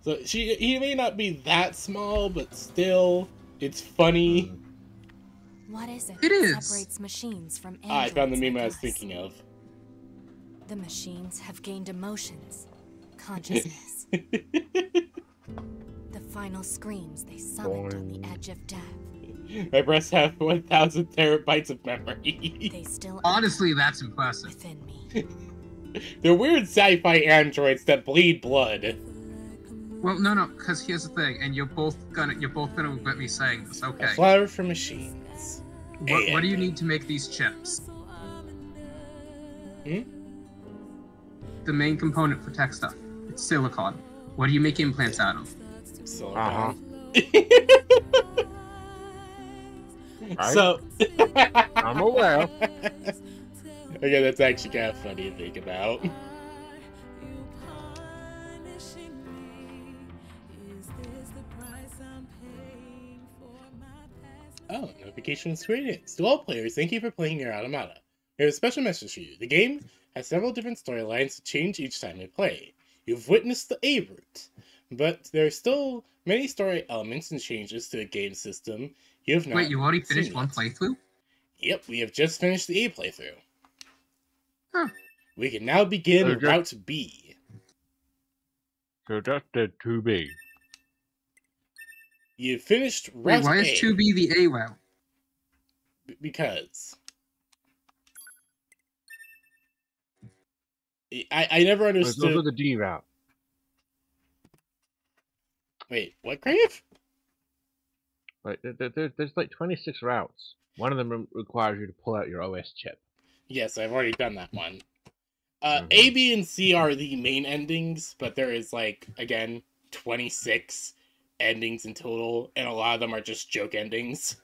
So he may not be that small, but still, it's funny. What is it It that is. separates machines from androids? I found the meme like I was us? thinking of. The machines have gained emotions, consciousness. The final screams they summoned on the edge of death. My breasts have 1,000 terabytes of memory. They still Honestly, that's impressive. within me. They're weird sci-fi androids that bleed blood. Well, no, because here's the thing, and you're both gonna regret me saying this. A Okay. flower for machines. What do you need to make these chips? Hmm? The main component for tech stuff. It's silicon. What do you make implants out of? Silicon. Right? So, I'm aware. okay, that's actually kind of funny to think about. Oh, notification from Square Enix. To all players, thank you for playing your Automata. We have a special message for you. The game has several different storylines to change each time you play. You've witnessed the A route, but there are still many story elements and changes to the game system you have not Wait, you already seen finished one yet. playthrough? Yep, we have just finished the A playthrough. Huh. We can now begin Okay. Route B. So that's the 2B. You finished Wait, Route why A is 2B the A route? because I never There's also understood. the D route. Wait, what, Crave? Like, there's like 26 routes. One of them requires you to pull out your OS chip. Yes, I've already done that one. Mhm. A, B, and C are the main endings, but there is, like, again, 26 endings in total, and a lot of them are just joke endings.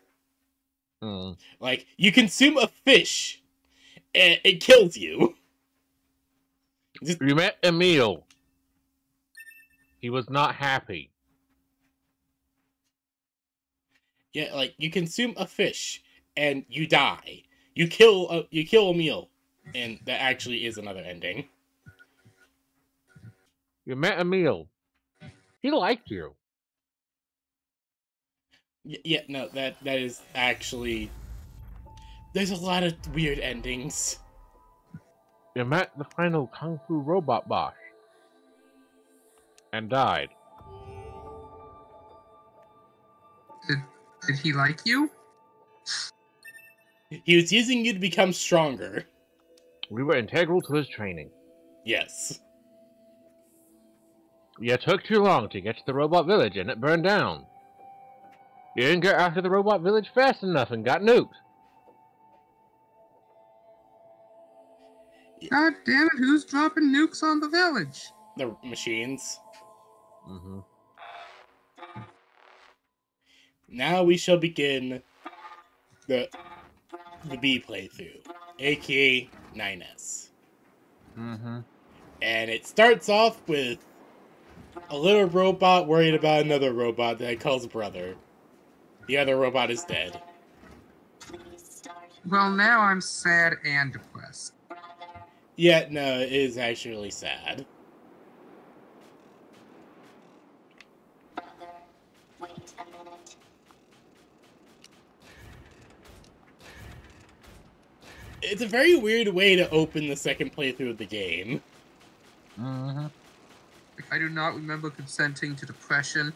Mm. Like, you consume a fish, and it kills you. Just, You met Emil. He was not happy. yeah, like, you consume a fish, and you die. You kill a meal, and that actually is another ending. You met Emil. He liked you. Yeah, no, that is actually... There's a lot of weird endings. You met the final Kung Fu robot boss. And died. Did he like you? He was using you to become stronger. We were integral to his training. Yes. You took too long to get to the robot village and it burned down. You didn't get after the robot village fast enough and got nuked. God damn it, who's dropping nukes on the village? The machines. Mm-hmm. Now we shall begin the B playthrough, aka 9S. Mm-hmm. And it starts off with a little robot worried about another robot that he calls brother. The other robot is dead. Well, now I'm sad and depressed. Yeah, no, it is actually really sad. Wait a minute. It's a very weird way to open the second playthrough of the game. Mm-hmm. I do not remember consenting to depression.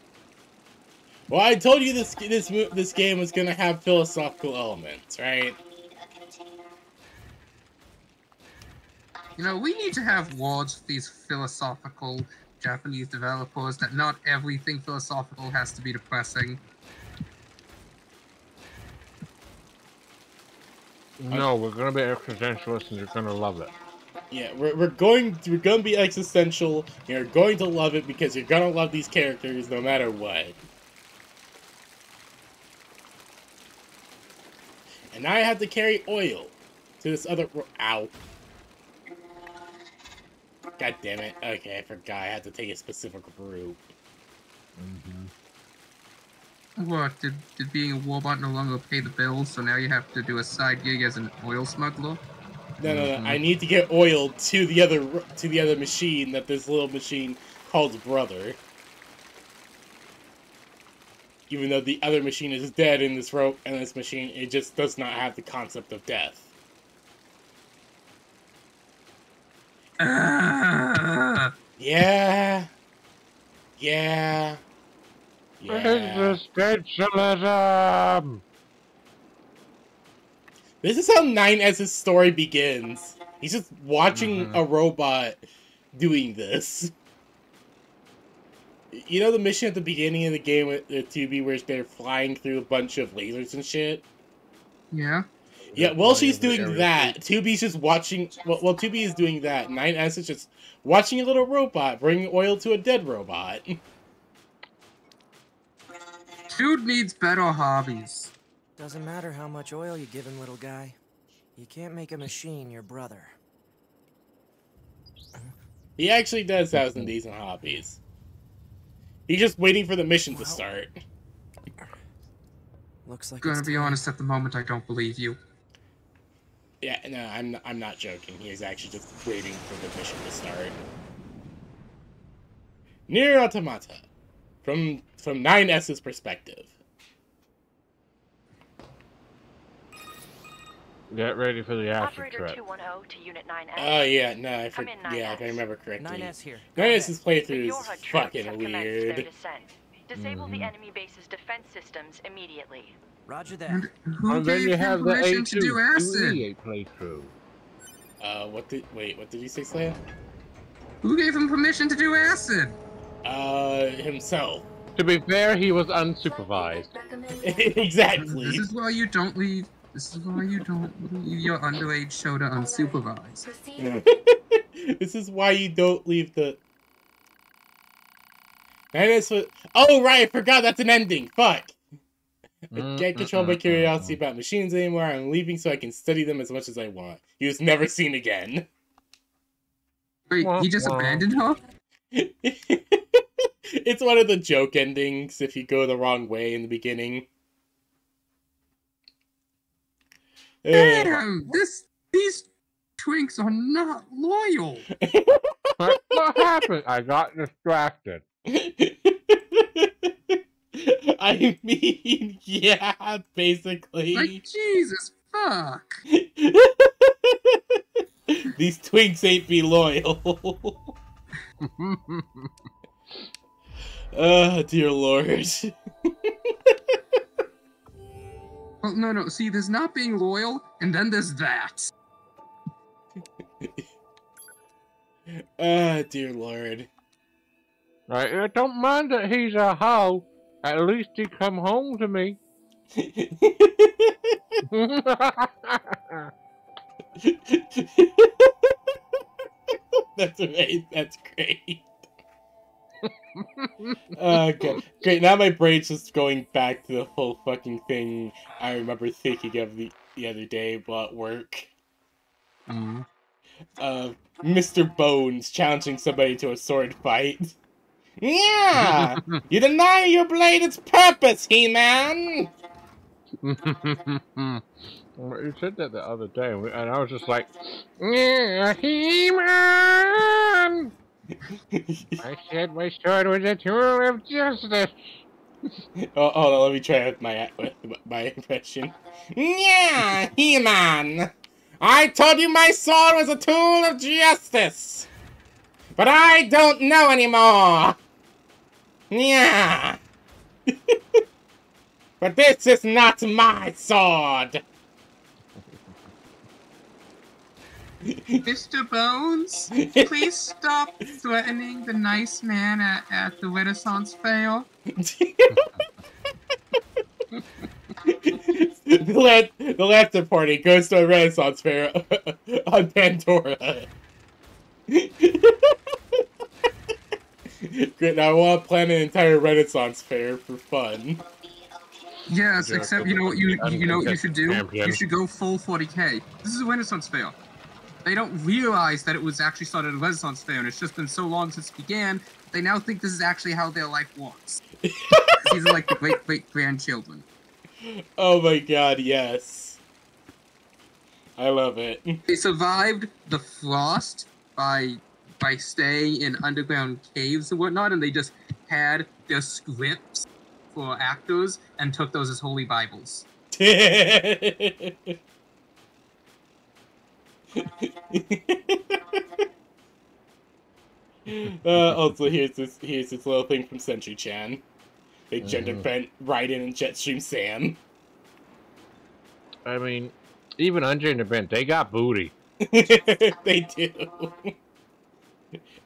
Well, I told you this game was gonna have philosophical elements, right? I need a container You know, we need to have words for these philosophical Japanese developers that not everything philosophical has to be depressing. No, we're gonna be existentialists and you're gonna love it. Yeah, we're going to be existential. You're going to love it because you're gonna love these characters no matter what. And now I have to carry oil to this other. Ow. God damn it. Okay, I forgot I had to take a specific route. What, did being a warbot no longer pay the bills, so now you have to do a side gig as an oil smuggler? No. I need to get oil to the other machine that this little machine calls brother. Even though the other machine is dead in this machine, it just does not have the concept of death. Yeah. Existentialism! This is how 9S's story begins. He's just watching a robot doing this. You know the mission at the beginning of the game with the 2B where they're flying through a bunch of lasers and shit? Yeah. Yeah, while she's doing that, 2B's just watching... Well, 2B is doing that. 9S is just watching a little robot bring oil to a dead robot. Dude needs better hobbies. Doesn't matter how much oil you give him, little guy. You can't make a machine your brother. He actually does have some decent hobbies. He's just waiting for the mission to start. Looks like Gonna be honest, at the moment I don't believe you. Yeah, no, I'm not joking. He is actually just waiting for the mission to start. NieR Automata. From 9S's perspective. Get ready for the acid Operator trip. 210 to Unit 9S. Oh yeah, no, if I remember correctly. 9S's playthrough is fucking weird. Disable the enemy base's defense systems immediately. Roger that. And who And then gave you him have the permission to do acid? A2 playthrough. What did you say, Slayer? Who gave him permission to do acid? Himself. To be fair, he was unsupervised. Exactly. This is why you don't leave your underage Shota unsupervised. This is why you don't leave the... Oh, right, I forgot that's an ending. Fuck. I can't control my curiosity about machines anymore. I'm leaving so I can study them as much as I want. He was never seen again. Wait, he just abandoned her? It's one of the joke endings if you go the wrong way in the beginning. Damn, these twinks are not loyal. What happened? I got distracted. I mean, yeah, basically. Like, Jesus fuck. These twinks ain't be loyal. Dear Lord. Well, no, see, there's not being loyal, and then there's that. Dear Lord. I don't mind that he's a hoe. At least he come home to me. That's right. That's great. Okay, great. Now my brain's just going back to the whole fucking thing I remember thinking of the other day while at work. Mr. Bones challenging somebody to a sword fight. Yeah! You deny your blade its purpose, He-Man! You said that the other day, and I was just like, yeah, He-Man! I said my sword was a tool of justice. Oh, hold on, let me try with my impression. Yeah, He-Man! I told you my sword was a tool of justice! But I don't know anymore! Yeah! But this is not my sword! Mr. Bones, please stop threatening the nice man at the Renaissance Fair. The laughter party goes to a Renaissance fair on Pandora. Great, now I want to plan an entire Renaissance fair for fun. Yes, except you know what you should do? Champion. You should go full 40k. This is a Renaissance fair. They don't realize that it was actually started a Renaissance fair, and it's just been so long since it began. They now think this is actually how their life works. These are like the great-great-grandchildren. Oh my god, yes. I love it. They survived the frost by staying in underground caves and whatnot, and they just had their scripts for actors and took those as holy Bibles. Also, here's this little thing from Sentry Chan. They gender bent Raiden and Jetstream Sam. I mean, even ungender bent, they got booty. They do.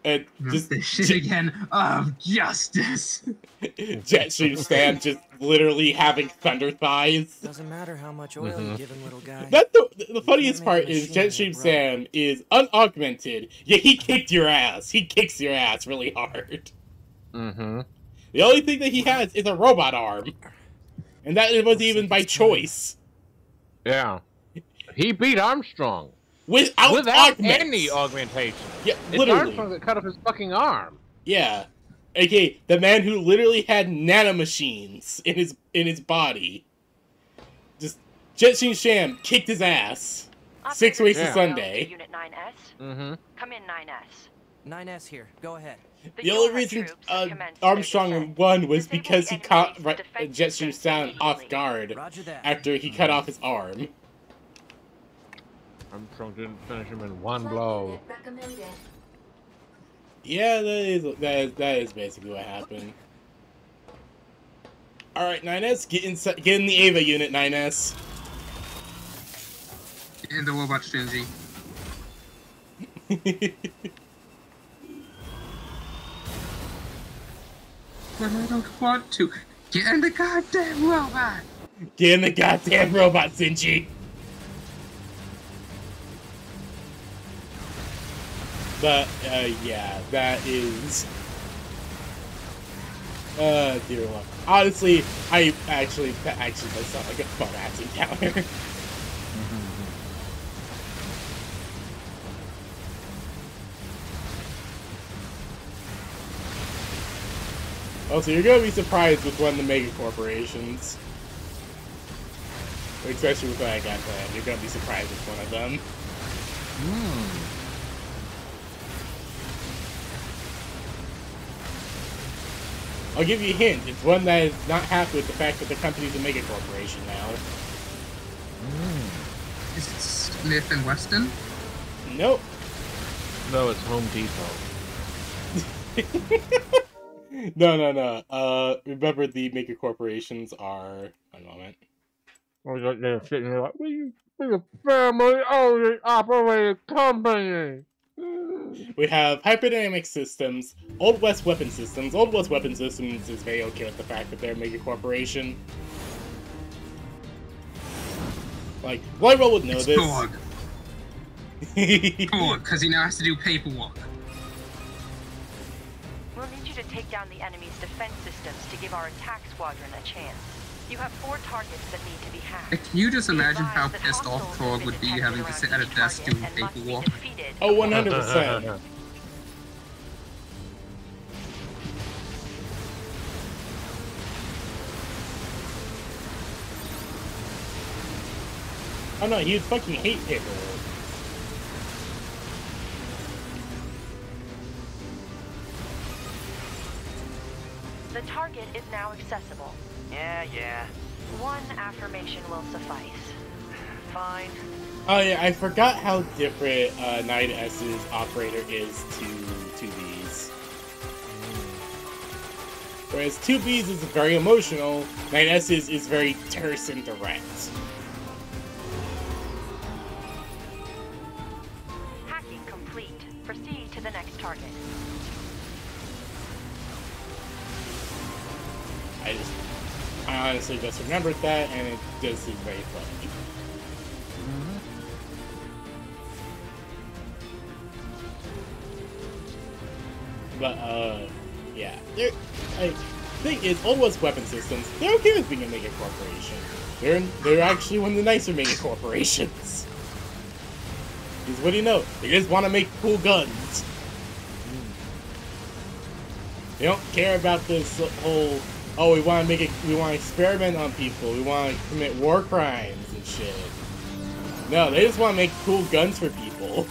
And just the shit again of justice. Jetstream Sam just literally having thunder thighs. Doesn't matter how much oil you give him, little guy. That's the funniest part is Jetstream Sam is unaugmented, yet he kicked your ass. He kicks your ass really hard. Mm-hmm. The only thing that he has is a robot arm. And that wasn't even by choice. Yeah. He beat Armstrong. Without any augmentation. Yeah, it's literally. Armstrong that cut off his fucking arm. Yeah. Okay, the man who literally had nanomachines in his body. Just Jetstream Sam kicked his ass. 6 weeks to Sunday. Unit 9S. Mm-hmm. Come in, 9S. 9S here. Go ahead. The only reason Armstrong won was because he caught Jetstream Sam off guard after he cut off his arm. Armstrong didn't finish him in one blow. Yeah, that is basically what happened. All right, 9S, get in the Ava unit, 9S. Get in the robot, Shinji. But I don't want to. Get in the goddamn robot! Get in the goddamn robot, Shinji! But, yeah, that is... dear Lord. Honestly, that actually does sound like a fun-ass encounter. Also, you're gonna be surprised with one of the mega corporations. Especially with what I got planned. You're gonna be surprised with one of them. I'll give you a hint. It's one that is not happy with the fact that the company's a mega corporation now. Is it Smith and Weston? Nope. No, it's Home Depot. No. Remember the mega corporations are... One moment. They're sitting there like, we're a family-owned operated company. We have Hyperdynamic Systems, Old West Weapon Systems. Old West Weapon Systems is very okay with the fact that they're a mega corporation. Like, Royal would know it's this. Borg, because he now has to do paperwork. We'll need you to take down the enemy's defense systems to give our attack squadron a chance. You have 4 targets that need to be hacked. Can you just imagine how pissed off Korg would be having to sit at a desk doing paperwork? Oh, 100%. Oh no, he would fucking hate paperwork. The target is now accessible. Yeah. 1 affirmation will suffice. Fine. Oh yeah, I forgot how different 9S's operator is to 2B's. Whereas 2B's is very emotional, 9S's is very terse and direct. to the next target. I honestly just remembered that, and it does seem very funny. But, yeah. Thing is, Old West weapon systems, they're okay with being a mega corporation. They're actually one of the nicer mega corporations. Because what do you know? They just want to make cool guns. They don't care about this whole, oh, we want to experiment on people, we want to commit war crimes and shit. No, they just want to make cool guns for people.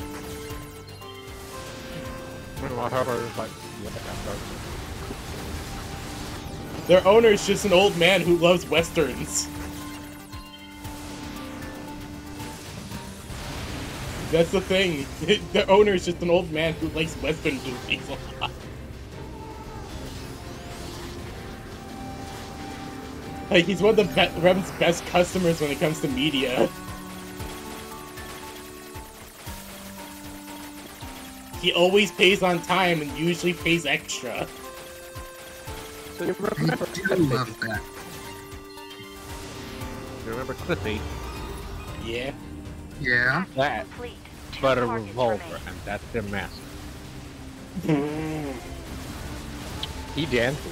Their owner is just an old man who loves westerns. That's the thing. The owner is just an old man who likes western movies a lot. Like, he's one of the Rem's best customers when it comes to media. He always pays on time and usually pays extra. So you remember I do love that. You remember Clippy? Yeah. Yeah. That, Complete. Two but a targets revolver, remain. and that's their mask. He dances.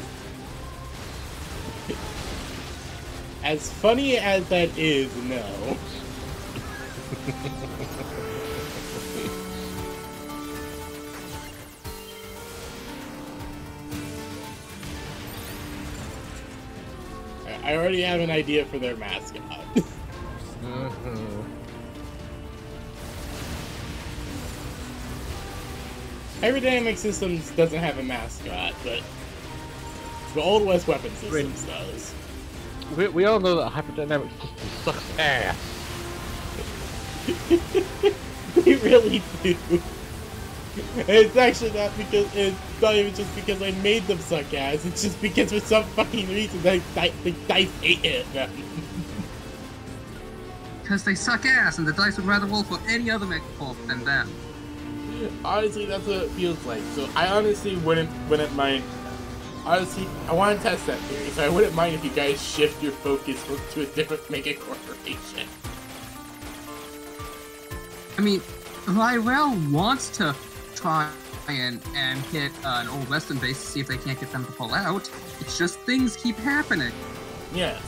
As funny as that is, no. I already have an idea for their mascot. Hyperdynamic Systems doesn't have a mascot, but the Old West Weapon Systems does. We all know that Hyperdynamic Systems sucks ass. They really do. And it's actually not because it's not even just because I made them suck ass. It's just because for some fucking reason the dice hate it. Because they suck ass, and the dice would rather roll for any other megacorp than them. Honestly, that's what it feels like. So I honestly wouldn't mind. Honestly, I want to test that theory, so I wouldn't mind if you guys shift your focus to a different mega corporation. I mean, Lyrell wants to try and hit an old western base to see if they can't get them to pull out. It's just things keep happening. Yes.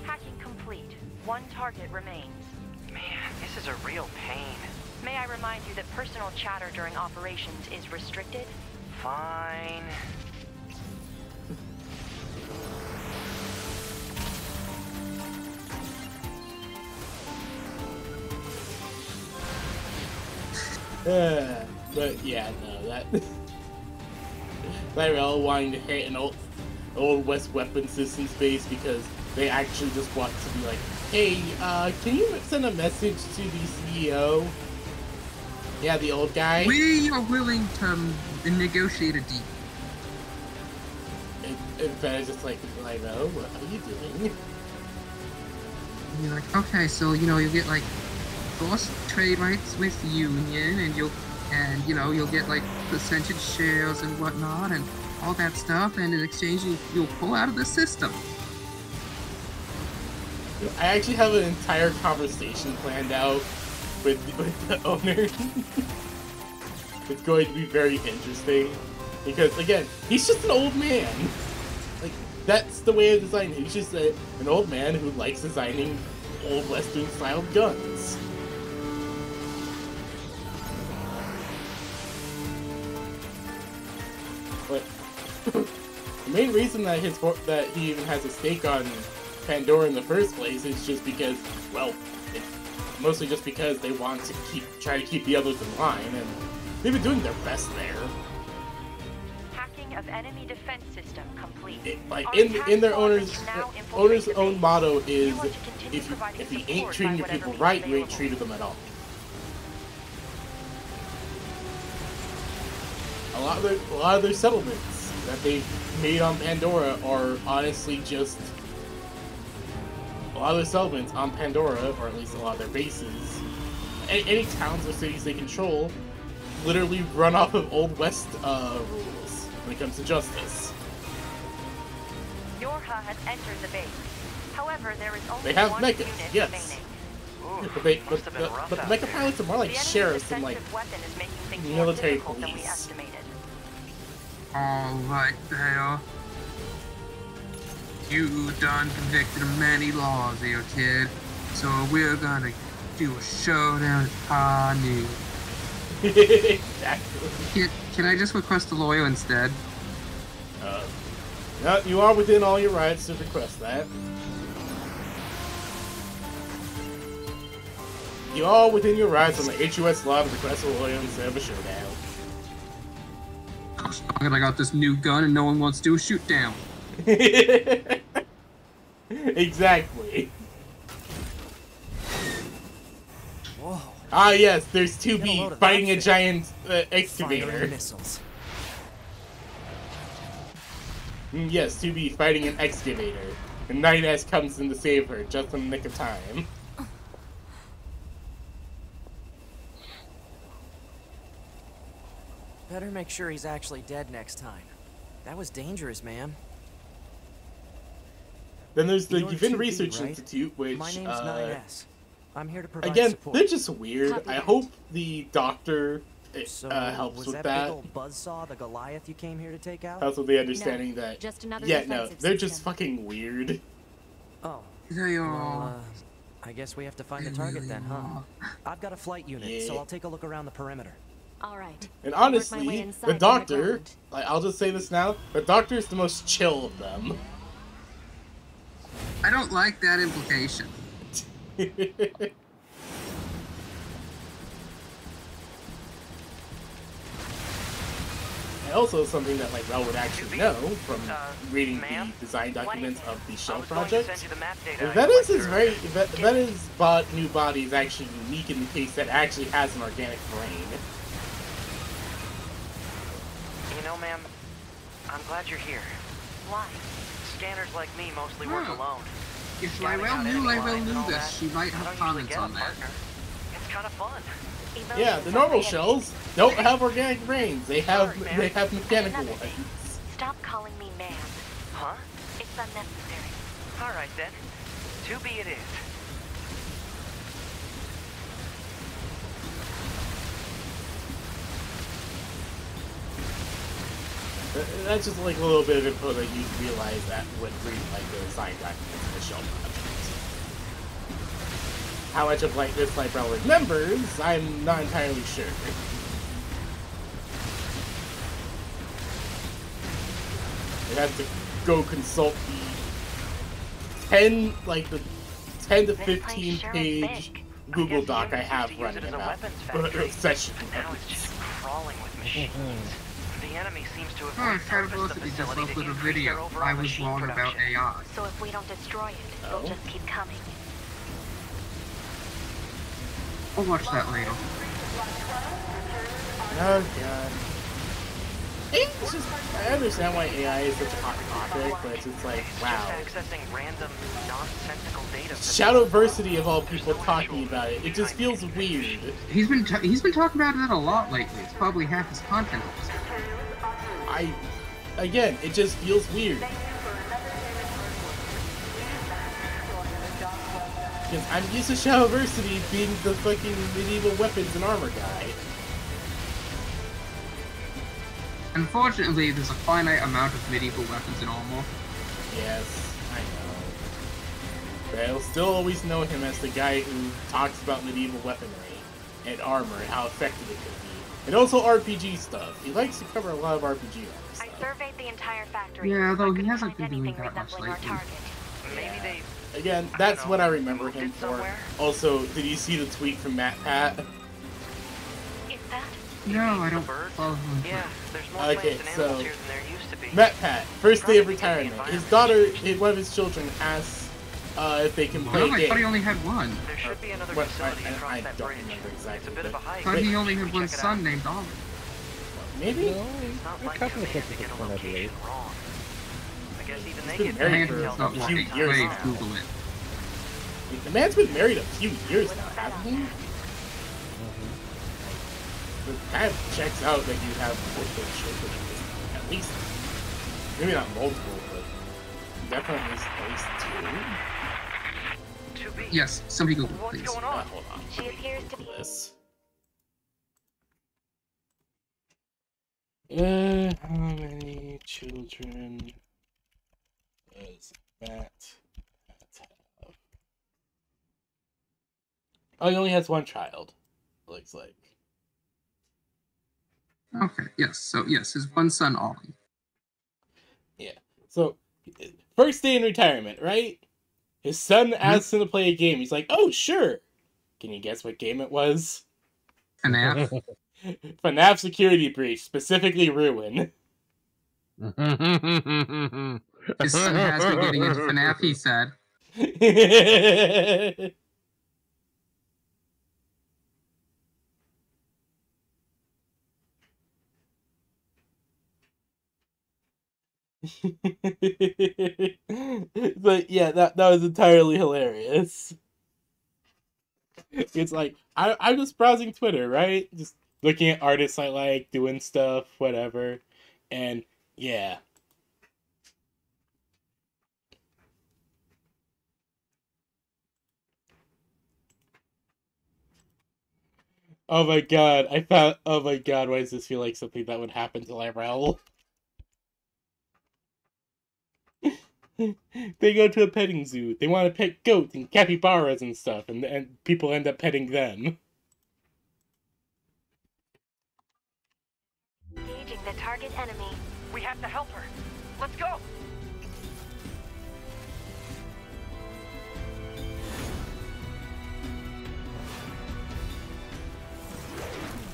Hacking complete. One target remains. Man, this is a real pain. May I remind you that personal chatter during operations is restricted? Fine. But yeah, no, that Lyrell wanting to hit an old West weapon system space because they actually just want to be like, hey, can you send a message to the CEO? Yeah, the old guy. We are willing to negotiate a deal. And Ben's just like, Lyrell, what are you doing? And you're like, okay, so you'll get like cross trade rights with the union, and you'll get like percentage shares and whatnot, and all that stuff, and in exchange you'll pull out of the system. I actually have an entire conversation planned out with the owner. It's going to be very interesting because, again, he's just an old man. Like, that's the way of design. He's just an old man who likes designing old Western styled guns. But the main reason that he even has a stake on Pandora in the first place is just because, well, it's mostly just because they want to try to keep the others in line, and they've been doing their best there. Hacking of enemy defense system complete. In their owner's own motto is, if you ain't treating your people right, you ain't treated them at all. A lot of their settlements that they've made on Pandora are honestly just a lot of their settlements on Pandora, or at least a lot of their bases, any towns or cities they control literally run off of Old West rules when it comes to justice. Yorha has entered the base. However, there is only They have one mechas, unit yes. remaining. But the mecha pilots are more like sheriffs than like Weapon is making things military more difficult than we police. estimated. Alright, there. You done convicted of many laws here, kid. So we're gonna do a showdown at NieR. Exactly. Can I just request a lawyer instead? No, you are within all your rights to request that. You are within your rights on the HUS law to request a lawyer instead of a showdown. I got this new gun and no one wants to do a shoot down. Exactly. Whoa. Ah yes, there's 2B Get a load of fighting that a giant excavator. Firing missiles. Yes, 2B fighting an excavator. And 9S comes in to save her just in the nick of time. Better make sure he's actually dead next time. That was dangerous, man. Then there's the You're Yevin 2B, Research right? Institute, which, My name's NieR. I'm here to provide again, support. they're just weird. Copy I that. hope the doctor So, helps was with that that. big old buzzsaw the Goliath you came here to take out? Helps with the understanding No, that, just another yeah, no, defensive they're just system. fucking weird. Oh, They well, are. I guess we have to find a target then, huh? I've got a flight unit, so Yeah. I'll take a look around the perimeter. All right. And I'll work my way honestly, inside the from doctor, ground. like, I'll just say this now, the doctor is the most chill of them. I don't like that implication. And also something that like Rel would actually know from reading ma'am? the design documents of the I shell was going to project. send you the map data I Venice collected is very earlier. Venice's new body is actually unique in the case that it actually has an organic brain. You know, ma'am, I'm glad you're here. Why? Scanners like me mostly work Hmm. alone. If Scanning out enemy lines and all this, that, she might I have don't usually comments get a on that. partner. It's kind of fun. Yeah, the normal shells don't have organic brains. They have Sorry, ma'am. they have mechanical Another thing. ones. Stop calling me ma'am. Huh? It's unnecessary. All right, then. 2B it is. That's just like a little bit of info that you realize that when reading like the design documents of the shell project. How much of like this like Rel remembers, I'm not entirely sure. You have to go consult the 10 to 15 page Google Doc I have running about session. Now it's just crawling with machines. The enemy seems to Oh, have repurposed the Fabulosity just facility to uploaded a increase their video. overall I was machine wrong about production. AI. So if we don't destroy it, Oh. it'll just keep coming. I'll watch that later. Oh god. It's just, I understand why AI is such a hot topic, but it's just like, wow. Just accessing random, nonsensical data. Shadowversity of all people talking about it. It just feels weird. He's been talking about it a lot lately. It's probably half his content. Again, it just feels weird. Because I'm used to Shadowversity being the fucking medieval weapons and armor guy. Unfortunately, there's a finite amount of medieval weapons in armor. Yes, I know. But I'll still always know him as the guy who talks about medieval weaponry and armor and how effective it can be. And also RPG stuff. He likes to cover a lot of RPG I stuff. surveyed the entire factory. Yeah, though I he couldn't hasn't find been doing anything that much resembling our lately. target. Maybe they... Again, that's don't what I know, remember moved him it for. somewhere? Also, did you see the tweet from Matt Pat? Is that? No, I don't birds? follow him. Yeah, there's more Okay, plants and so- animals here than there used to be. Matt Pat, first day of Probably because the retirement. His daughter, one of his children, asks if they can play Oh, a I game. thought he only had one. There should be another What, facility I across that don't bridge. remember exactly, It's a bit of a but- I hike. thought he only Should had we one check it son out? named Oliver. Maybe? It's not We're like cutting you the had to picture get a for one, I location believe. wrong. I guess even they been get married married for to a tell few the Walking years away, now. Google it. The man's been married a few years now, hasn't he? It kind of checks out that you have multiple children at least. Maybe not multiple, but definitely at least two. Yes, somebody Google, What's please. going on? Hold on. She appears to be. This. How many children does Matt have? Oh, he only has one child. Looks like. Okay, yes. So, yes, his one son, Ollie. Yeah. So, first day in retirement, right? His son asks him to play a game. He's like, "Oh, sure." Can you guess what game it was? FNAF. FNAF Security Breach, specifically Ruin. His son has been getting into FNAF, he said. But yeah, that was entirely hilarious. It's like I'm just browsing Twitter, right? Just looking at artists I like, doing stuff, whatever. And yeah. Oh my god, oh my god, why does this feel like something that would happen to Lyrel? They go to a petting zoo. They want to pet goats and capybaras and stuff, and people end up petting them. Engaging the target enemy. We have to help her. Let's go!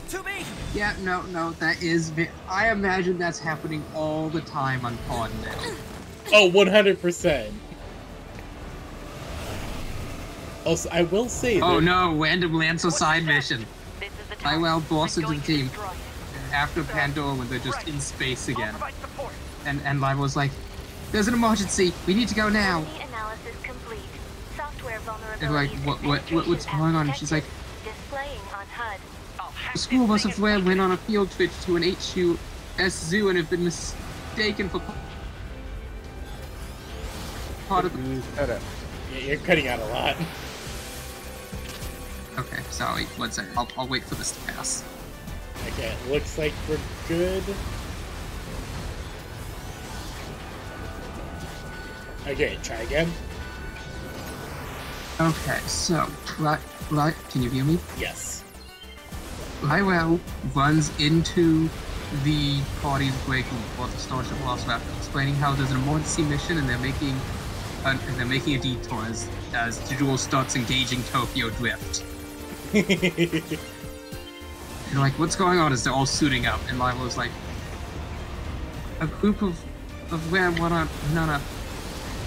To me! Yeah, no, that is... I imagine that's happening all the time on Podnet. Oh, 100%. Also, I will say Oh no, random Lancer side mission. Lywell boss into the team. After Pandora when they're just in space again. And Lywell's like, "There's an emergency, we need to go now." Analysis complete. Software And like, what's going on? And she's like, displaying on HUD. "The school bus of Whale went on a field trip to an HUS zoo and have been mistaken for part of the..." Yeah, you're cutting out a lot. Okay, sorry, one second. I'll wait for this to pass. Okay, looks like we're good. Okay, try again. Okay, so, right, can you hear me? Yes. Lywell runs into the party's break room for the Starship Lost Raptor, explaining how there's an emergency mission and they're making a detour as Jewel starts engaging Tokyo Drift. They're like, "What's going on?" As they're all suiting up, and Lywell's like, "A group of Ram went on a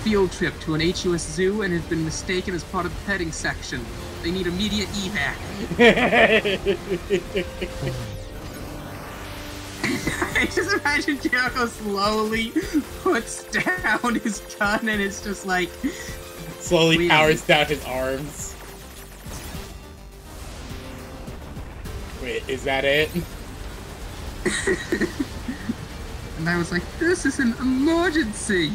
field trip to an HUS zoo and has been mistaken as part of the petting section. They need immediate evac." I just imagine Jericho slowly puts down his gun and it's just like... Slowly powers down his arms. Wait, is that it? And I was like, "This is an emergency!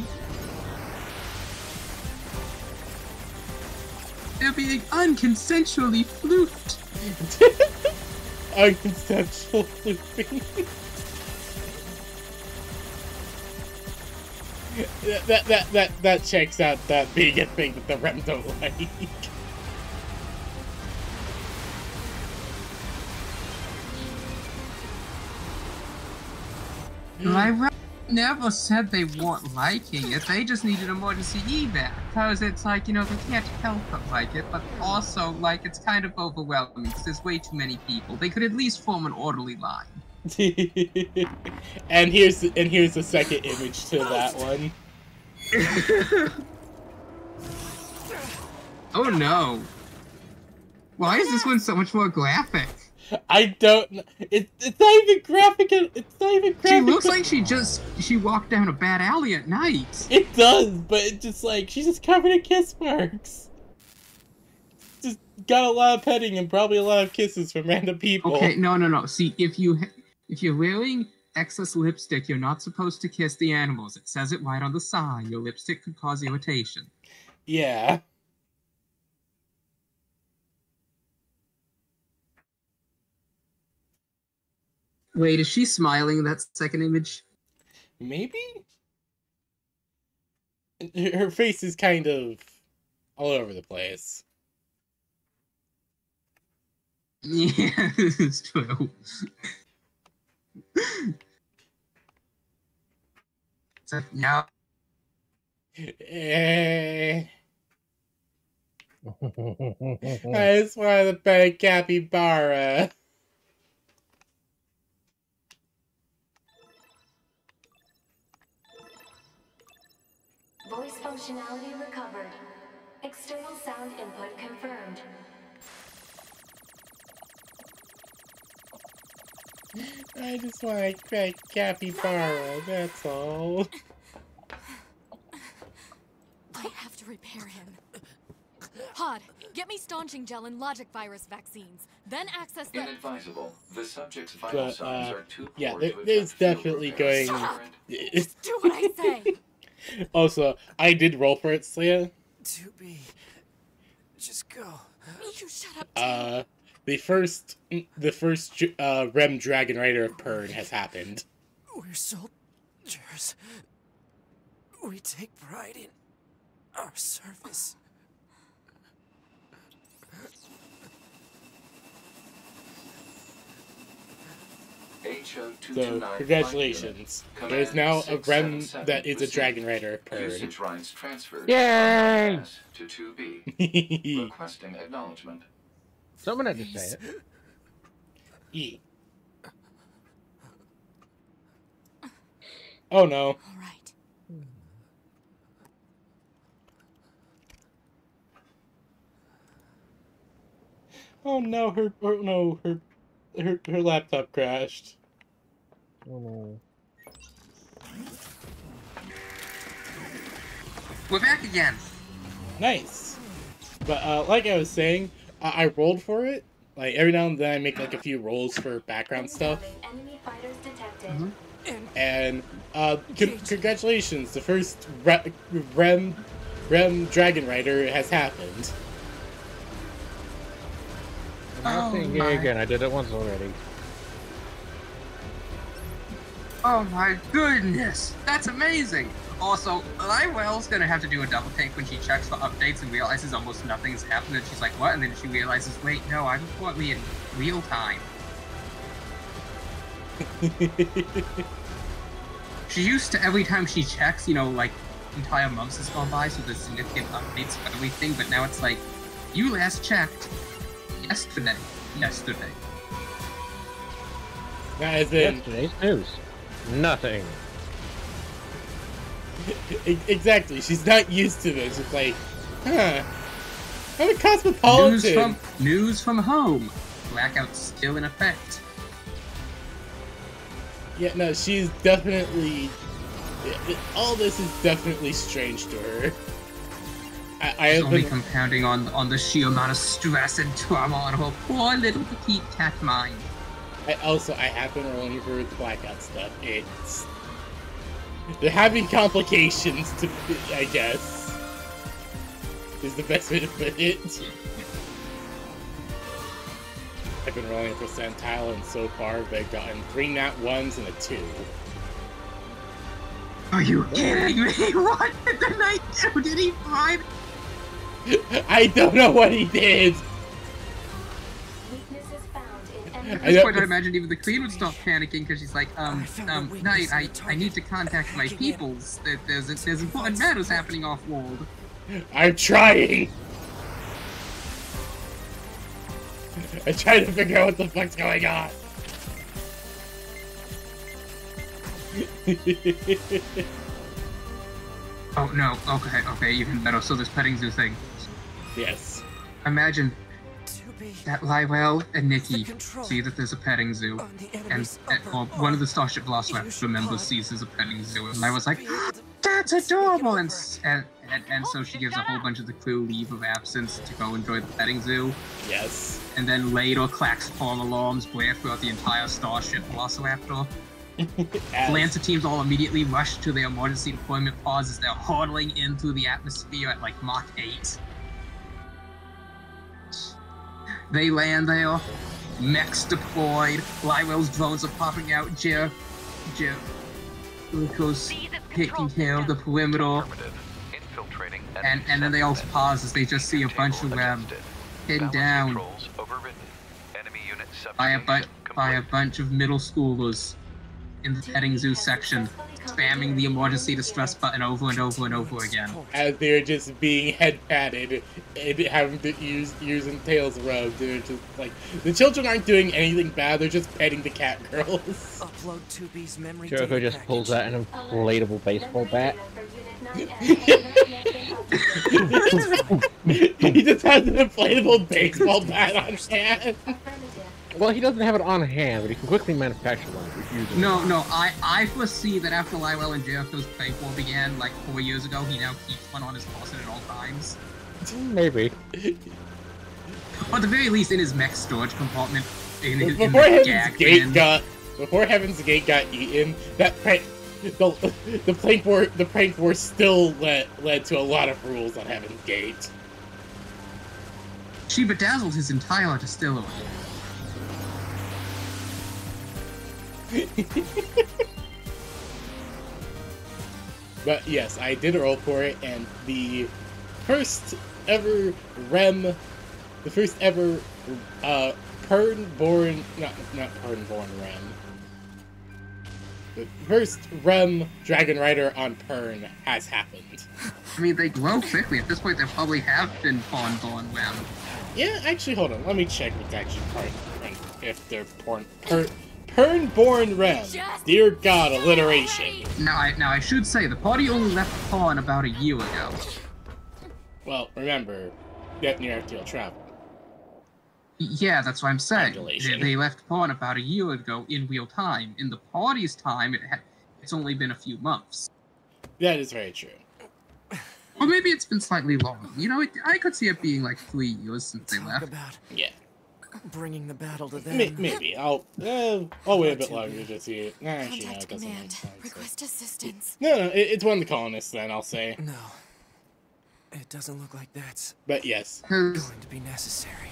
They're being unconsensually floofed!" Unconsensual floofing. That checks out that being a thing that the Rem don't like. My never said they weren't liking it. They just needed emergency evac. Because it's like, they can't help but like it, but also, like, it's kind of overwhelming because there's way too many people. They could at least form an orderly line. and here's the second image to that one. Oh no. Why is this one so much more graphic? I don't know. It's not even graphic. It's not even graphic. She looks like she walked down a bad alley at night. It does, but it's just like she's just covered in kiss marks. just got a lot of petting and probably a lot of kisses from random people. Okay, no. See, if you're wearing excess lipstick, you're not supposed to kiss the animals. It says it right on the sign. Your lipstick could cause irritation. Yeah. Wait, is she smiling in that second image? Maybe? Her face is kind of all over the place. Yeah, this is true. So, now. I just wanted to pet a capybara. Voice functionality recovered. External sound input confirmed. I just want to pet a capybara, that's all. I have to repair him. Pod, get me staunching gel and logic virus vaccines. Then access the... Inadvisable. The subject's vital signs are too yeah, poor to there's effect definitely field repair. going... Shut up! Just do what I say! Also, I did roll for it, Slia. To be. Just go. You shut up, too. The first Rem Dragon Rider of Pern has happened. We're soldiers. We take pride in our service. So, congratulations. There's now a Rem that is a Dragon Rider of Pern. Usage rights transferred. Yay! To 2B. Requesting acknowledgement. Someone had to say it. E. Oh no. All right. Oh no, her laptop crashed. Oh no. We're back again. Nice. But like I was saying, I rolled for it. Like every now and then I make like a few rolls for background stuff. Enemy fighters detected. And congratulations, the first Rem Dragon Rider has happened. I'm not saying yay again, I did it once already. Oh my goodness, that's amazing! Also, Lywell's gonna have to do a double take when she checks for updates and realizes almost nothing has happened, and she's like, what? And then she realizes, wait, no, I'm currently in real time. She used to, every time she checks, you know, like, entire months has gone by, so there's significant updates for everything, but now it's like, you last checked yesterday. That has been... Yesterday's news. Nothing. Exactly, she's not used to this. It's like, huh, I'm a cosmopolitan. News from home. Blackout's still in effect. Yeah, no, she's definitely... all this is definitely strange to her. I It's have only been... compounding on the sheer amount of stress and trauma on her poor little petite cat mind. I have been rolling for the blackout stuff. They're having complications, I guess. Is the best way to put it. I've been rolling for Percentile, and so far they've gotten 3 nat 1s and a 2. Are you kidding me? What did the knight do? Did he find? I don't know what he did! At this point, I imagine even the queen would stop panicking because she's like, Knight, I need to contact my peoples. There's important matters happening off-world. I'm trying! I'm trying to figure out what the fuck's going on! Oh no, okay, even better. So this petting zoo thing. Yes. Imagine that Lywell and Nikki see that there's a petting zoo, and well, one of the Starship Lost members sees there's a petting zoo, and I was like, that's It's adorable, and so she gives a whole bunch of the crew leave of absence to go enjoy the petting zoo. Yes. And then later, clacks fall alarms blare throughout the entire starship Velociraptor. Lancer teams all immediately rush to their emergency deployment pods as they're hurtling into the atmosphere at like Mach 8. They land there, mechs deployed, Lywell's drones are popping out, Jericho's taking care of the perimeter, and then they all pause as they just see a bunch of them pinned down by a bunch of middle schoolers in the petting zoo section, spamming the emergency distress button over and over and over again. As they're just being head patted and having to using tails rubbed. They're just like, the children aren't doing anything bad, they're just petting the cat girls. Upload 2B's memory Jericho just pulls out an inflatable baseball bat. He just has an inflatable baseball bat on hand. Well, he doesn't have it on hand, but he can quickly manufacture one. No, I foresee that after Lywell and Jericho's prank war began, like 4 years ago, he now keeps one on his person at all times. Maybe. Or at the very least, in his mech storage compartment. Before Heaven's Gate got eaten, that prank, the prank war still led to a lot of rules on Heaven's Gate. She bedazzled his entire distillery. But yes, I did a roll for it, and the first ever REM, the first ever Pern-born, not Pern-born REM. The first REM Dragon Rider on Pern has happened. I mean, they grow quickly. At this point, there probably have been Pern-born REM. Yeah, actually, hold on. Let me check what's actually Pern, if they're Pern-born REM. Dear God, alliteration. Now I should say, the party only left Pern about a year ago. Well, remember, that NieR FTL travel. Yeah, that's what I'm saying. They left Pern about a year ago in real time. In the party's time, it's only been a few months. That is very true. Or maybe it's been slightly longer. You know, I could see it being like 3 years since they left. Yeah. Bringing the battle to them. Maybe. I'll wait a bit longer to see it. Actually, no, it doesn't Command. make sense. Request assistance. No, it's one of the colonists then, I'll say. No. It doesn't look like that's but yes. going to be necessary.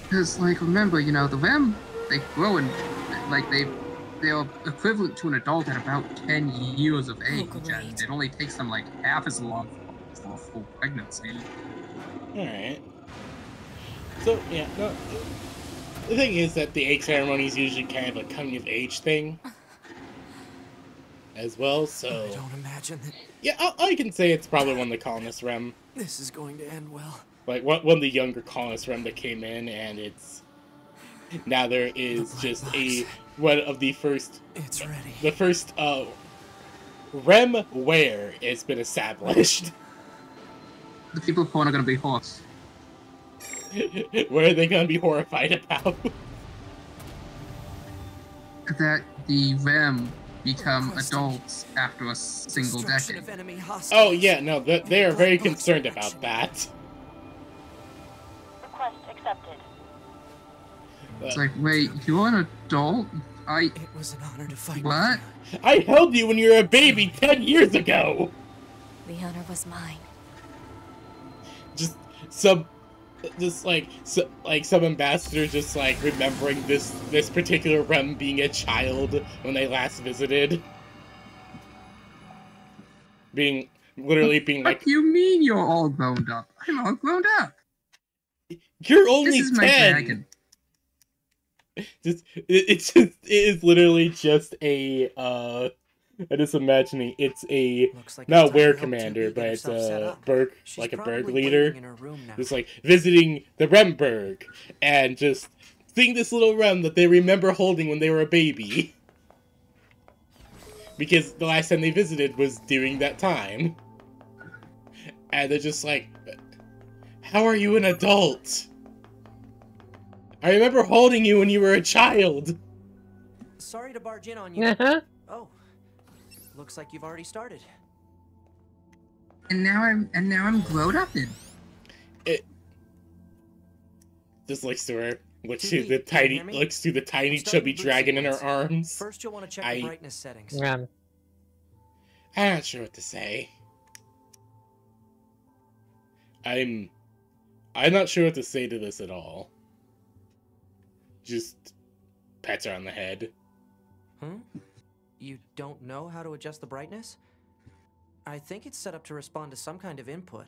Because, like, remember, you know, the REM, they grow and, like, they're equivalent to an adult at about 10 years of age, and it only takes them, like, half as long for a full pregnancy. Alright. So, yeah, no, the thing is that the egg ceremony is usually kind of a coming of age thing. As well, so... I don't imagine that... Yeah, I can say it's probably one of the colonist REM. This is going to end well. Like, one of the younger colonist REM that came in, and it's... Now there is just one of the first... It's ready. The first, REM where it's been established. The people of Pern are gonna be horse. What are they gonna be horrified about? That the REM become adults after a single decade. Oh yeah, no, they are very concerned about that. Request accepted. It's like, wait, you're an adult? It was an honor to fight. What? I held you when you were a baby 10 years ago! The honor was mine. Just some ambassador just like remembering this particular REM being a child when they last visited. Literally being like, what do you mean you're all grown up? I'm all grown up. You're only this is 10. My dragon. It is literally just a I'm just imagining it's a like not Were Commander, but it's a Berg, like a Berg leader, just like visiting the Remberg and just seeing this little Rem that they remember holding when they were a baby, because the last time they visited was during that time, and they're just like, "How are you an adult? I remember holding you when you were a child." Sorry to barge in on you. Oh. Looks like you've already started. And now I'm glowed up in. It just looks to her. Looks TV, to the tiny chubby dragon in her arms. First, you'll want to check the brightness settings. I'm not sure what to say. I'm not sure what to say to this at all. Just pats her on the head. You don't know how to adjust the brightness? I think it's set up to respond to some kind of input.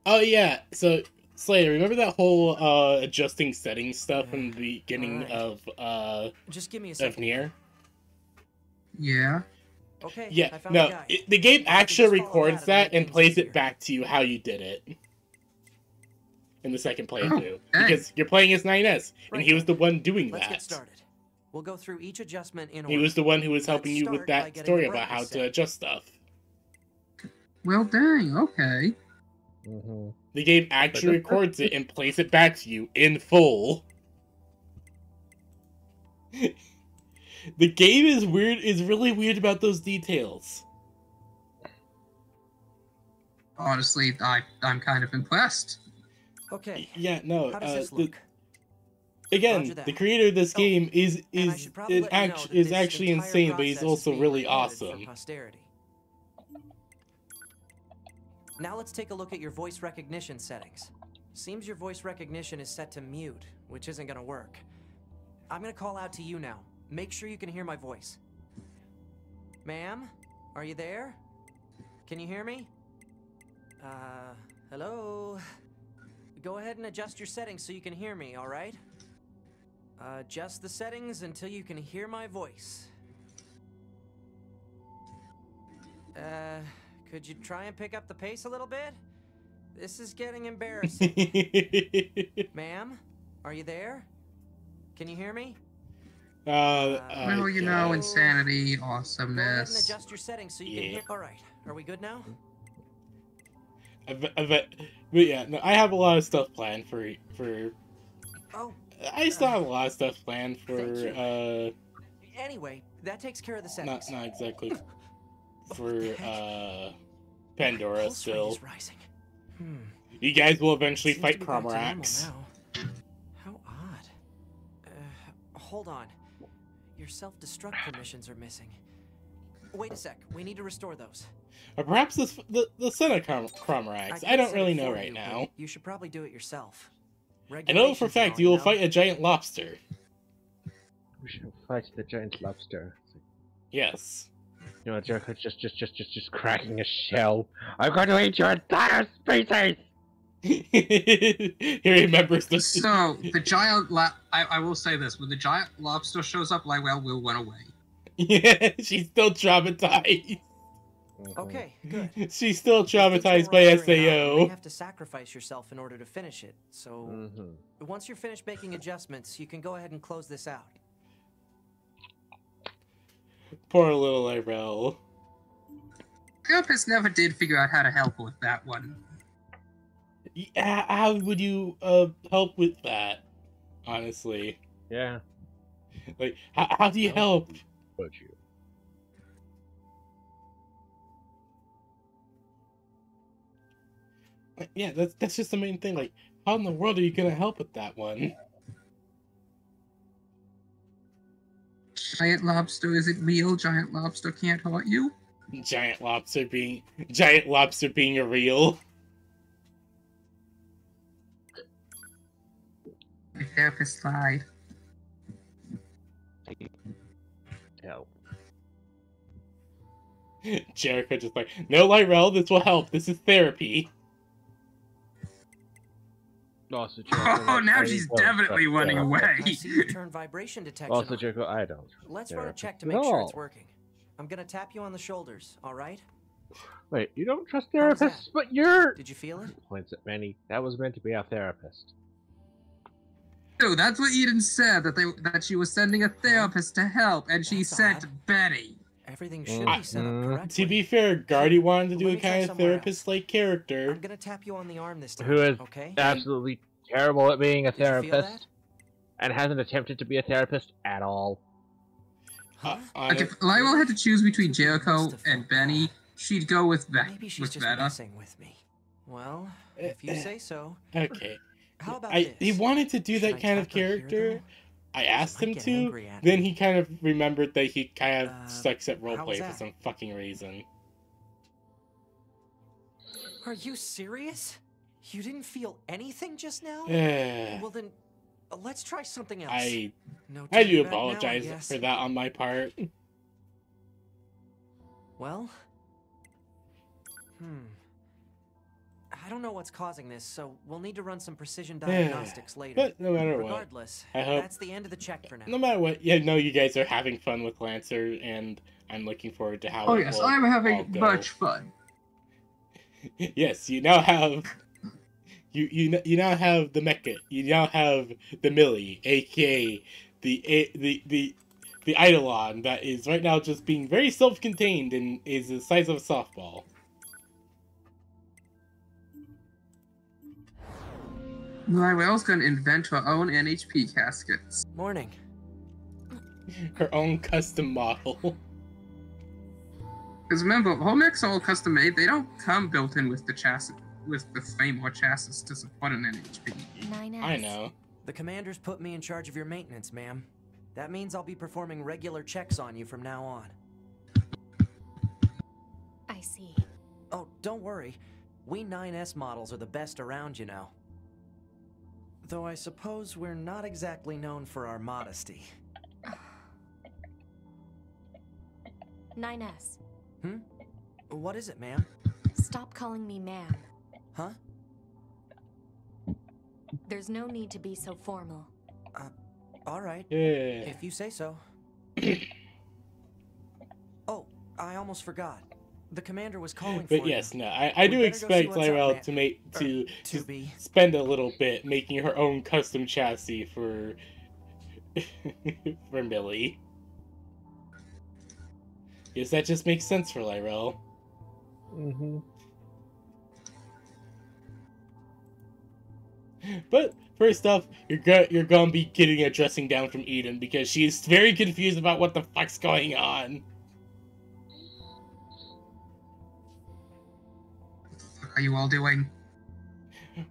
Oh yeah, so Slayer, remember that whole adjusting settings stuff in the beginning of Just give me a second. NieR? Yeah. Okay. Yeah. No, the game actually records that and plays it back to you how you did it in the second playthrough because you're playing as NieR, and he was the one doing that. Let's get started. We'll go through each adjustment in order. He was the one who was helping you with that story about how to adjust stuff. Well, dang. Okay. The game actually records it and plays it back to you in full. The game is weird. Is really weird about those details. Honestly, I'm kind of impressed. Okay. Yeah. No. How does this look? Again, the creator of this game is actually insane, but he's also really awesome. Now let's take a look at your voice recognition settings. Seems your voice recognition is set to mute, which isn't gonna work. I'm gonna call out to you now. Make sure you can hear my voice. Ma'am, are you there? Can you hear me? Hello? Go ahead and adjust your settings so you can hear me, alright? Adjust the settings until you can hear my voice. Could you try and pick up the pace a little bit? This is getting embarrassing. Ma'am, are you there? Can you hear me? Well, you know, insanity, Go ahead and awesomeness. adjust your settings so you can hear. All right, are we good now? But yeah, no, I have a lot of stuff planned for. Oh. I still have a lot of stuff planned for. Anyway, that takes care of the settings. Not exactly for Pandora still. Rising. You guys will eventually fight Cromorax. How odd. Hold on. Your self-destruct permissions are missing. Wait a sec. We need to restore those. Or perhaps the son of Cromorax. I don't really know right now. You should probably do it yourself. I know for a fact you will fight a giant lobster. We should fight the giant lobster. Yes. You know, Jericho just cracking a shell. I'm going to eat your entire species! He remembers the... So, the giant I will say this, when the giant lobster shows up, Lywell will run away. Yeah, she's still traumatized. Okay, good. She's still traumatized by SAO. You have to sacrifice yourself in order to finish it. So, once you're finished making adjustments, you can go ahead and close this out. Poor little Irel. Therapist never did figure out how to help with that one. How would you help with that? Honestly. Yeah. Like, how do you help? Would you? Yeah, that's just the main thing. Like, how in the world are you gonna help with that one? Giant lobster isn't real. Giant lobster can't hurt you. Giant lobster being a real. My therapist lied. Help. Jericho just like, no, Lyrel, this will help. This is therapy. Also, Jericho, oh, now she's definitely running away. I see you turn vibration detection Also, on. Jericho, I don't. Let's run a check to make sure it's working. I'm gonna tap you on the shoulders, alright? Wait, you don't trust therapists, but you're... Did you feel it? Points at Manny. That was meant to be our therapist. No, that's what Eden said, that she was sending a therapist to help, and she sent Betty. Everything should be set up correctly. To be fair, Guardy wanted to do a kind of therapist-like character. I'm gonna tap you on the arm this time, Who is okay? absolutely terrible at being a Did you feel therapist, and hasn't attempted to be a therapist at all. Like, if Lywell had to choose between Jericho and Benny, she'd go with that. Maybe she's with just Veta. messing with me. Well, if you say so. Okay. How about He this? wanted to do Should that I kind of tuck her here, character. though? I asked She him might get to, angry at then me. he kind of remembered that he kind of sucks at how was roleplay for that? some fucking reason. Are you serious? You didn't feel anything just now? Eh. Well then, let's try something else. I No do turning back now, I apologize guess. for that on my part. Well, I don't know what's causing this, so we'll need to run some precision diagnostics later. But no matter Regardless, what, I hope that's the end of the check for now. no matter what, yeah, no, you guys are having fun with Lancer, and I'm looking forward to how. Oh it yes, will I'm all having go. much fun. Yes, you now have you now have the Mecha. You now have the Millie, aka the Eidolon that is right now just being very self-contained and is the size of a softball. Lywell's gonna invent her own NHP caskets. Morning. Her own custom model. Because remember, home mechs are all custom made. They don't come built in with the chassis, with the frame or chassis to support an NHP. I know. The commander's put me in charge of your maintenance, ma'am. That means I'll be performing regular checks on you from now on. I see. Oh, don't worry. We 9S models are the best around, you know. Though I suppose we're not exactly known for our modesty. 9S. What is it, ma'am? Stop calling me ma'am. Huh? There's no need to be so formal. All right. Yeah. If you say so. Oh, I almost forgot. The commander was calling for But yes, you. no, I do better go see expect what's up, Lyrel man. to spend a little bit making her own custom chassis for for Millie. Yes, that just makes sense for Lyrel. But first off, you're gonna be getting a dressing down from Eden because she's very confused about what the fuck's going on. What are you all doing?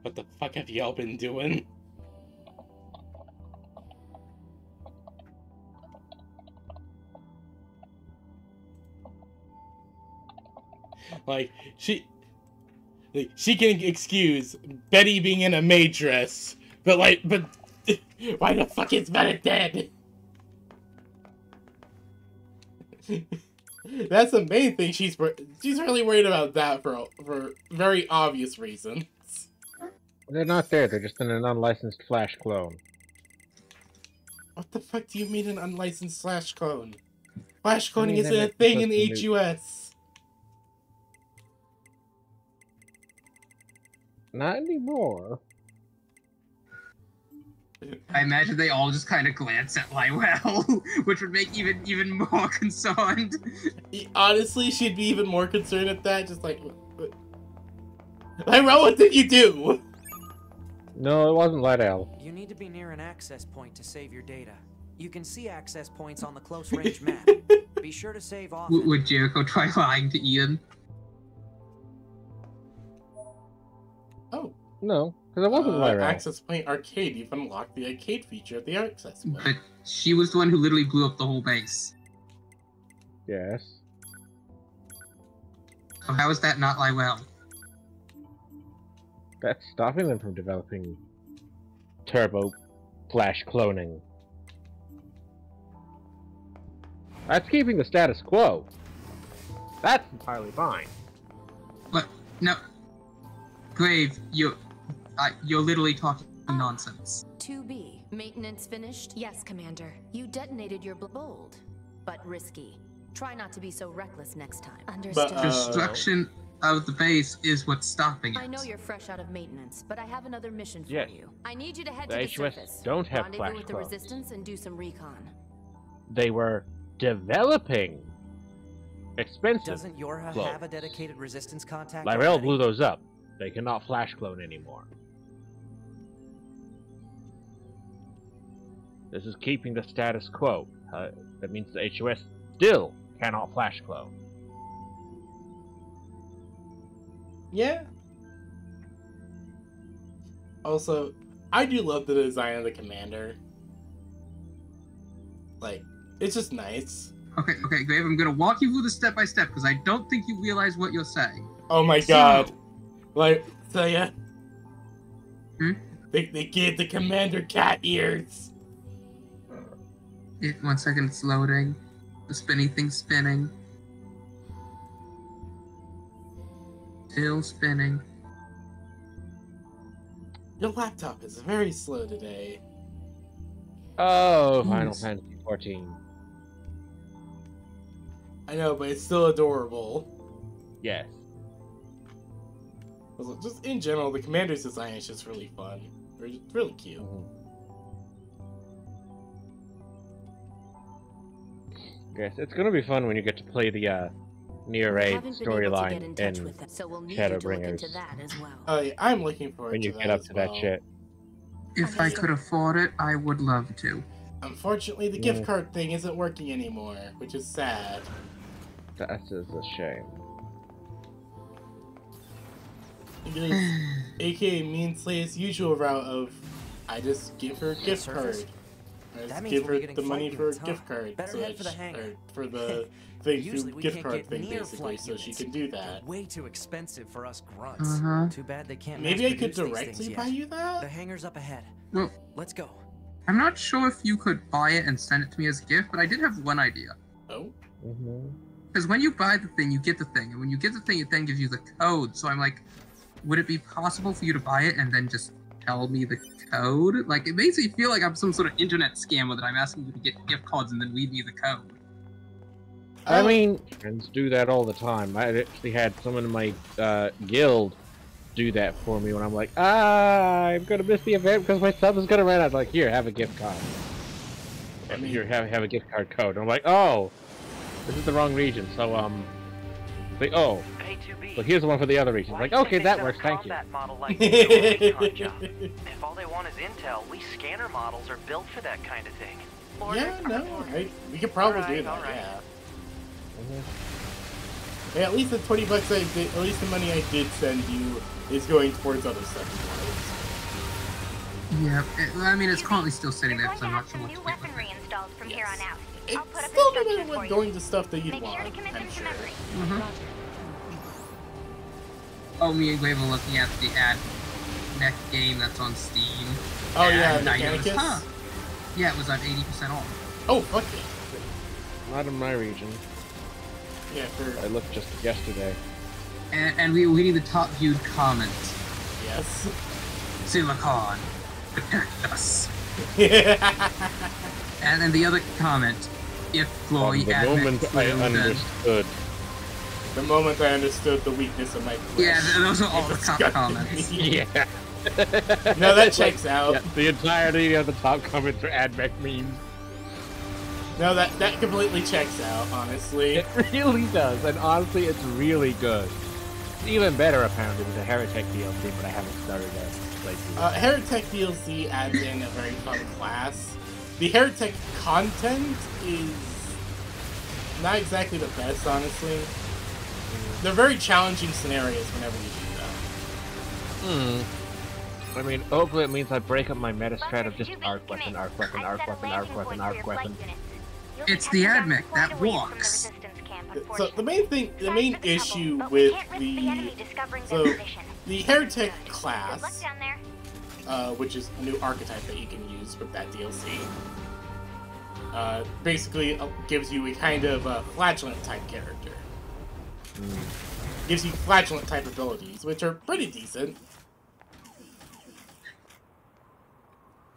What the fuck have y'all been doing? Like, she can excuse Betty being in a maid dress, but why the fuck is Betty dead? That's the main thing she's really worried about that for very obvious reasons. They're not there, they're just in an unlicensed Flash clone. What the fuck do you mean an unlicensed Flash clone? Flash cloning I mean, isn't a thing in the HUS. Not anymore. I imagine they all just kind of glance at Lywell, which would make even more concerned. Honestly, she'd be even more concerned at that, just like... Lyrel, what did you do? No, it wasn't Lydell. You need to be near an access point to save your data. You can see access points on the close range map. Be sure to save often. Would Jericho try lying to Ian? Oh. No, because it wasn't Lyrel. Access Point Arcade. You've unlocked the arcade feature of the access point. But she was the one who literally blew up the whole base. Yes. So how is that not Lywell? That's stopping them from developing turbo flash cloning. That's keeping the status quo. That's entirely fine. But no, Grave, you're literally talking nonsense. 2B. Maintenance finished? Yes, Commander. You detonated your bold, but risky. Try not to be so reckless next time. Understood. Destruction of the base is what's stopping it. I know you're fresh out of maintenance, but I have another mission for Yes. you. I need you to head The to the HUS surface. don't have Rendezvous flash with the clones. Resistance and do some recon. They were developing expensive Doesn't Yorha clones. have a dedicated resistance contact? Lyrel already? blew those up. They cannot flash clone anymore. This is keeping the status quo. That means the HOS still cannot flash clone. Yeah. Also, I do love the design of the commander. Like, it's just nice. Okay, Grave, I'm gonna walk you through this step by step because I don't think you realize what you're saying. Oh my god. Like, so yeah. They gave the commander cat ears. 1 second, it's loading. The spinny thing's spinning. Still spinning. Your laptop is very slow today. Oh, Final Fantasy 14. I know, but it's still adorable. Yes. Just in general, the commander's design is just really fun. It's really cute. Yes, it's gonna be fun when you get to play the NieR storyline in Shadowbringers. Oh yeah, I'm looking forward when to you that get up as to well. that shit. If I could afford it, I would love to. Unfortunately, the gift card thing isn't working anymore, which is sad. That is a shame. Because AKA mean Slay's usual route of, I just give her a gift card. I just give her the money for a gift card. Better head for the hangar. For the thing Usually through we gift can't card get thing, NieR basically, flight so she units. can do that. They're way too expensive for us grunts. Too bad they can't. Maybe I could mass-produce these directly things buy yet. you that? The hangar's up ahead. Well, let's go. I'm not sure if you could buy it and send it to me as a gift, but I did have one idea. Oh? Because when you buy the thing, you get the thing. And when you get the thing, it then gives you the code. So I'm like, would it be possible for you to buy it and then just tell me the code? Like, it makes me feel like I'm some sort of internet scammer that I'm asking you to get gift cards and then leave me the code. I mean, friends do that all the time. I actually had someone in my guild do that for me when I'm like, I'm gonna miss the event because my sub is gonna run out. Like, here, have a gift card. And here, have a gift card code. And I'm like, oh, this is the wrong region. So like, oh, so here's the one for the other region. Like, okay, that works. Thank you. If all they want is intel, we scanner models are built for that kind of thing. Yeah, no, right? We could probably do that, yeah. Yeah, at least the $20 I did, at least the money I did send you is going towards other stuff. Yeah, I mean, it's currently still sitting there, so I'm not sure what to do. From here on out. It's still gonna going to stuff that you'd want, I'm sure. Oh, me and Grave are looking at the ad neck game that's on Steam. Oh yeah, and I noticed, Mechanicus? Yeah, it was on 80% off. Oh, fuck it. Not in my region. Yeah, I looked just yesterday. And we were reading the top viewed comment. Yes. Silicon, protect us. And then the other comment, if Glory the moment I understood. The moment I understood the weakness of my flesh. Yeah, those are all the top comments. Yeah. No, that checks out. Yeah, the entirety of the top comments are AdMech memes. No, that completely checks out, honestly. It really does, and honestly, it's really good. It's even better, apparently, with the Heretic DLC, but I haven't started that. Heretic DLC adds in a very fun class. The Heretic content is not exactly the best, honestly. They're very challenging scenarios whenever you do them. I mean, hopefully it means I break up my meta strat of just arc weapon. It's the AdMech that walks. So the main issue with the Heretic class, which is a new archetype that you can use with that DLC, basically gives you a kind of flatulent type character. Gives you flatulent type abilities, which are pretty decent.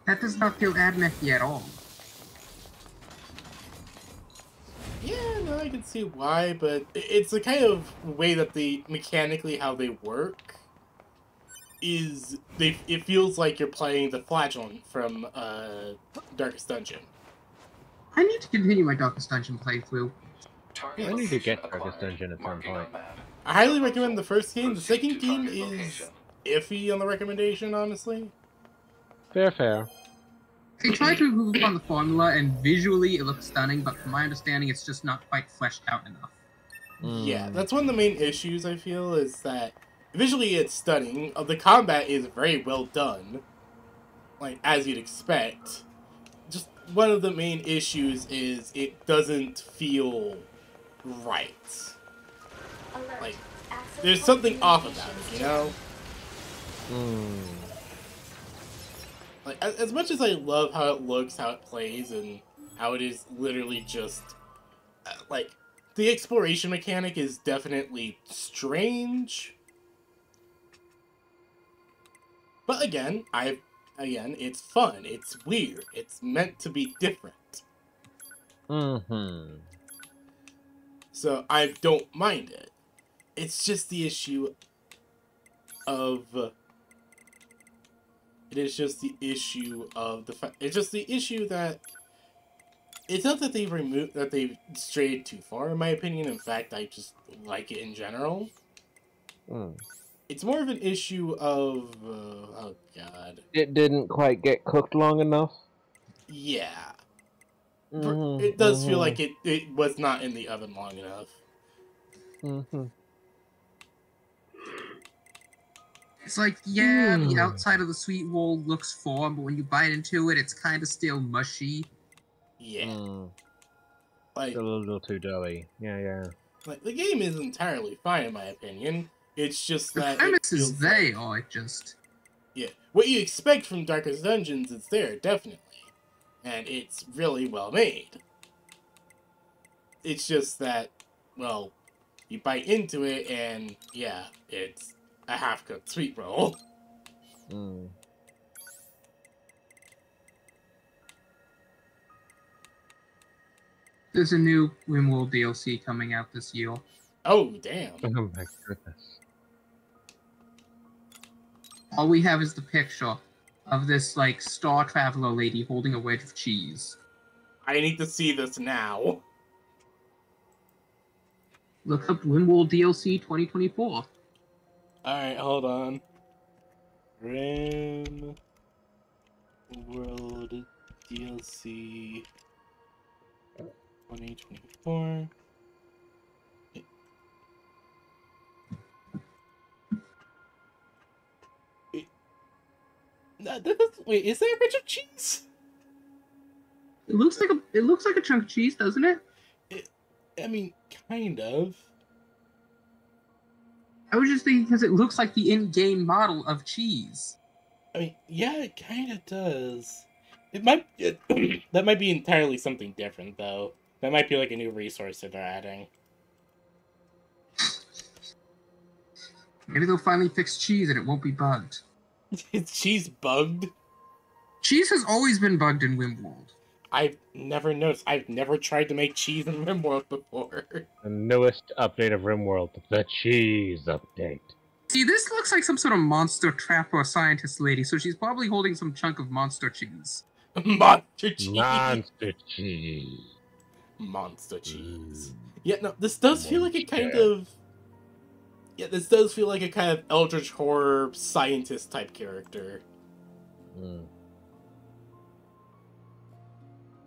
That does not feel AdMech at all. Yeah, no, I can see why, but it's the kind of way that mechanically how they work is it feels like you're playing the Flagellant from Darkest Dungeon. I need to continue my Darkest Dungeon playthrough. Yeah, I need to get Darkest Dungeon at some point. I highly recommend the first game. The second game is iffy on the recommendation, honestly. Fair. They tried to improve upon the formula, and visually it looks stunning, but from my understanding, it's just not quite fleshed out enough. Yeah, that's one of the main issues, I feel, is that visually it's stunning. The combat is very well done, like as you'd expect. Just one of the main issues is it doesn't feel right. Like there's something off about it, you know? Like as much as I love how it looks, how it plays, and how it is literally just like the exploration mechanic is definitely strange. But again, it's fun. It's weird. It's meant to be different. So I don't mind it. It's just the issue of. It is just the issue of the fact. It's just the issue that. It's not that they've strayed too far, in my opinion. In fact, I just like it in general. It's more of an issue of, oh god. It didn't quite get cooked long enough? Yeah. It does feel like it was not in the oven long enough. It's like, yeah, the outside of the sweet roll looks formed, but when you bite into it, it's kind of still mushy. Yeah. Like, it's a little too doughy. Yeah. Like, the game is entirely fine, in my opinion. It's just that the premise is they are just... Yeah. What you expect from Darkest Dungeons is there, definitely. And it's really well made. It's just that, well, you bite into it and, yeah, it's a half-cooked sweet roll. There's a new RimWorld DLC coming out this year. Oh, damn. Oh my goodness. All we have is the picture of this, like, Star Traveler lady holding a wedge of cheese. I need to see this now. Look up RimWorld DLC 2024. Alright, hold on. RimWorld DLC 2024. Wait, is that a wedge of cheese? It looks like a chunk of cheese, doesn't it? I mean, kind of. I was just thinking because it looks like the in-game model of cheese. I mean, yeah, it kind of does. It might that might be entirely something different, though. That might be like a new resource that they're adding. Maybe they'll finally fix cheese and it won't be bugged. Is cheese bugged? Cheese has always been bugged in RimWorld. I've never noticed. I've never tried to make cheese in RimWorld before. The newest update of RimWorld, the cheese update. See, this looks like some sort of monster trapper scientist lady, so she's probably holding some chunk of monster cheese. Monster cheese. Monster cheese. Monster cheese. Yeah, no, this does feel like a kind of... Yeah, this does feel like a kind of eldritch horror scientist type character.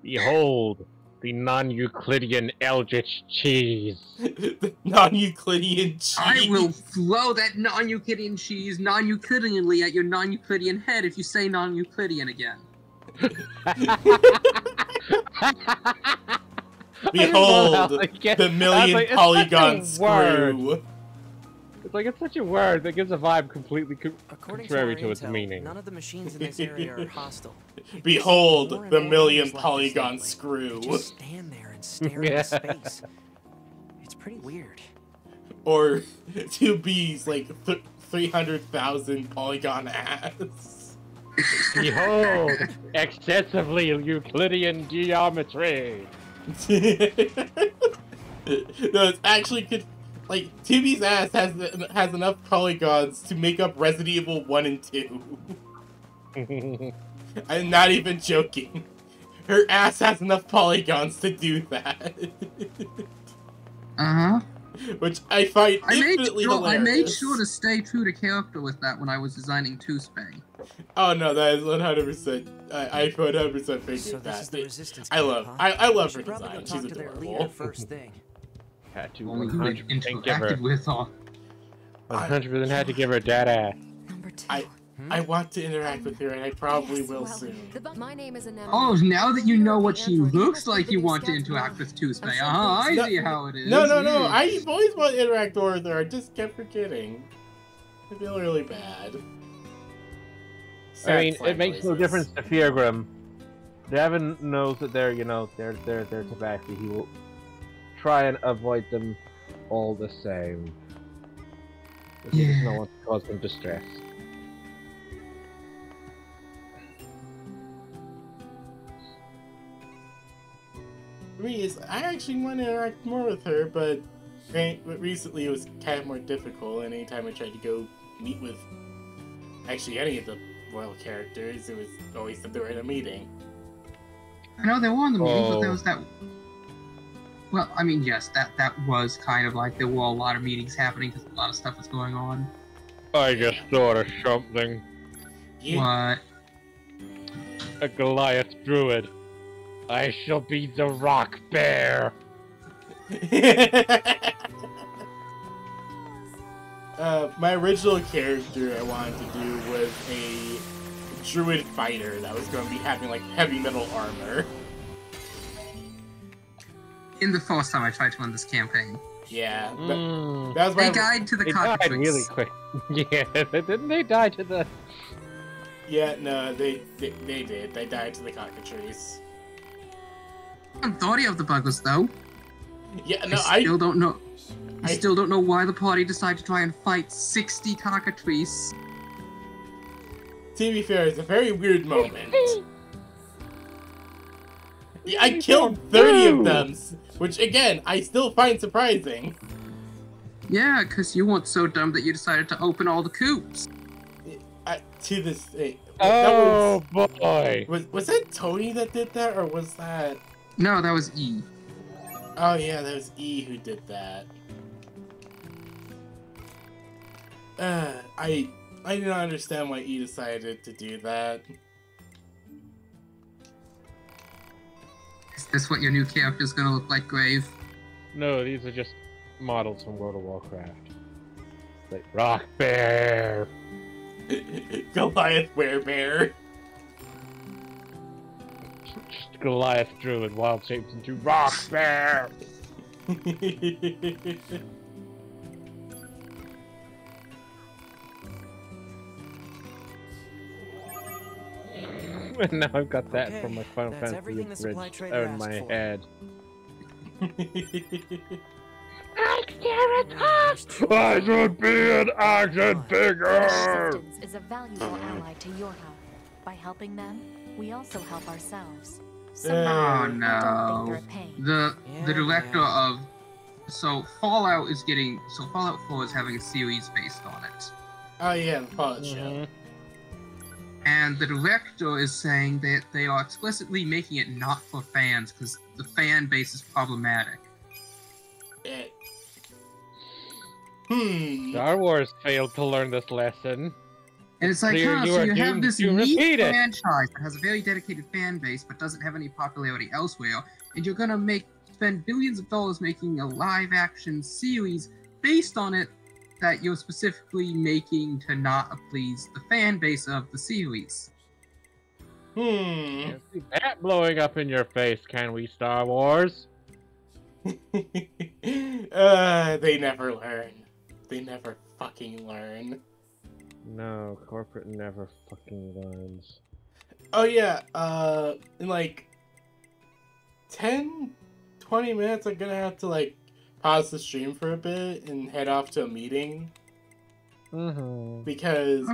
Behold, the non-Euclidean eldritch cheese. The non-Euclidean cheese. I will throw that non-Euclidean cheese non-Euclideanly at your non-Euclidean head if you say non-Euclidean again. Behold, the million polygon screw. It's like, it's such a word that gives a vibe completely contrary to its intel, meaning. None of the machines in this area are hostile. Behold, the million polygon screw. Just stand there and stare into space. It's pretty weird. Or two bees, like 300,000 polygon ass. Behold, excessively Euclidean geometry. No, it's actually like 2B's ass has enough polygons to make up Resident Evil 1 and 2. I'm not even joking. Her ass has enough polygons to do that. Which I find infinitely hilarious. I made sure to stay true to character with that when I was designing 2-Spay. Oh no, that is 100%. I 100% figured so that. Is the resistance I love her probably design. go She's talk to their adorable. leader first thing. Had to Only who they've interacted with, 100% had to give her dead ass. Number 2. I want to interact with her, and I probably will soon. My name is Anemone. Oh, now that you know what she looks like, you want to interact with Tuesday. I see how it is. No. I've always wanted to interact with her. I just kept forgetting. I feel really bad. I mean, it makes no difference to Feargrim. Devin knows that they're Tabaxi. He will try and avoid them all the same. He does not want to cause them distress. I actually want to interact more with her, but recently it was kind of more difficult, and anytime I tried to go meet with actually any of the royal characters, it was always that they were in a meeting. I know they were in the meeting, but there was that... Well, I mean, yes, that was kind of like there were a lot of meetings happening because a lot of stuff was going on. I just thought of something. What? A Goliath druid. I shall be the rock bear. My original character I wanted to do was a druid fighter that was going to be having like heavy metal armor. In the first time I tried to run this campaign. Yeah, that was they died to the cockatrice. They died really quick. Yeah, didn't they die to the... Yeah, no, they did. They died to the cockatrice. I'm thought of the buggers, though. Yeah, no, I still don't know. I still don't know why the party decided to try and fight 60 cockatrice. To be fair, it's a very weird moment. I killed 30 of them, which again, I still find surprising. Yeah, because you weren't so dumb that you decided to open all the coops. To this day. Oh boy! Was that Tony that did that, or was that... No, that was E. Oh yeah, that was E who did that. I do not understand why E decided to do that. Is this what your new character is gonna look like, Grave? No, these are just models from World of Warcraft. Like Rock Bear! Goliath Werebear! Just Goliath Druid wild shapes into Rock Bear! And now I've got that from my Final Fantasy Bridge in my head. I should be an action figure! Resistance is a valuable ally to your health. By helping them, we also help ourselves. Oh no. The director of Fallout 4 is having a series based on it. Oh yeah, the Fallout show. And the director is saying that they are explicitly making it not for fans because the fan base is problematic. Star Wars failed to learn this lesson. And it's like, so you have this neat franchise that has a very dedicated fan base but doesn't have any popularity elsewhere, and you're gonna spend billions of dollars making a live-action series based on it that you're specifically making to not please the fan base of the series. Can't see that blowing up in your face, can we, Star Wars? They never learn. They never fucking learn. No, corporate never fucking learns. Oh yeah, in like 10-20 minutes I'm gonna have to like pause the stream for a bit and head off to a meeting. Because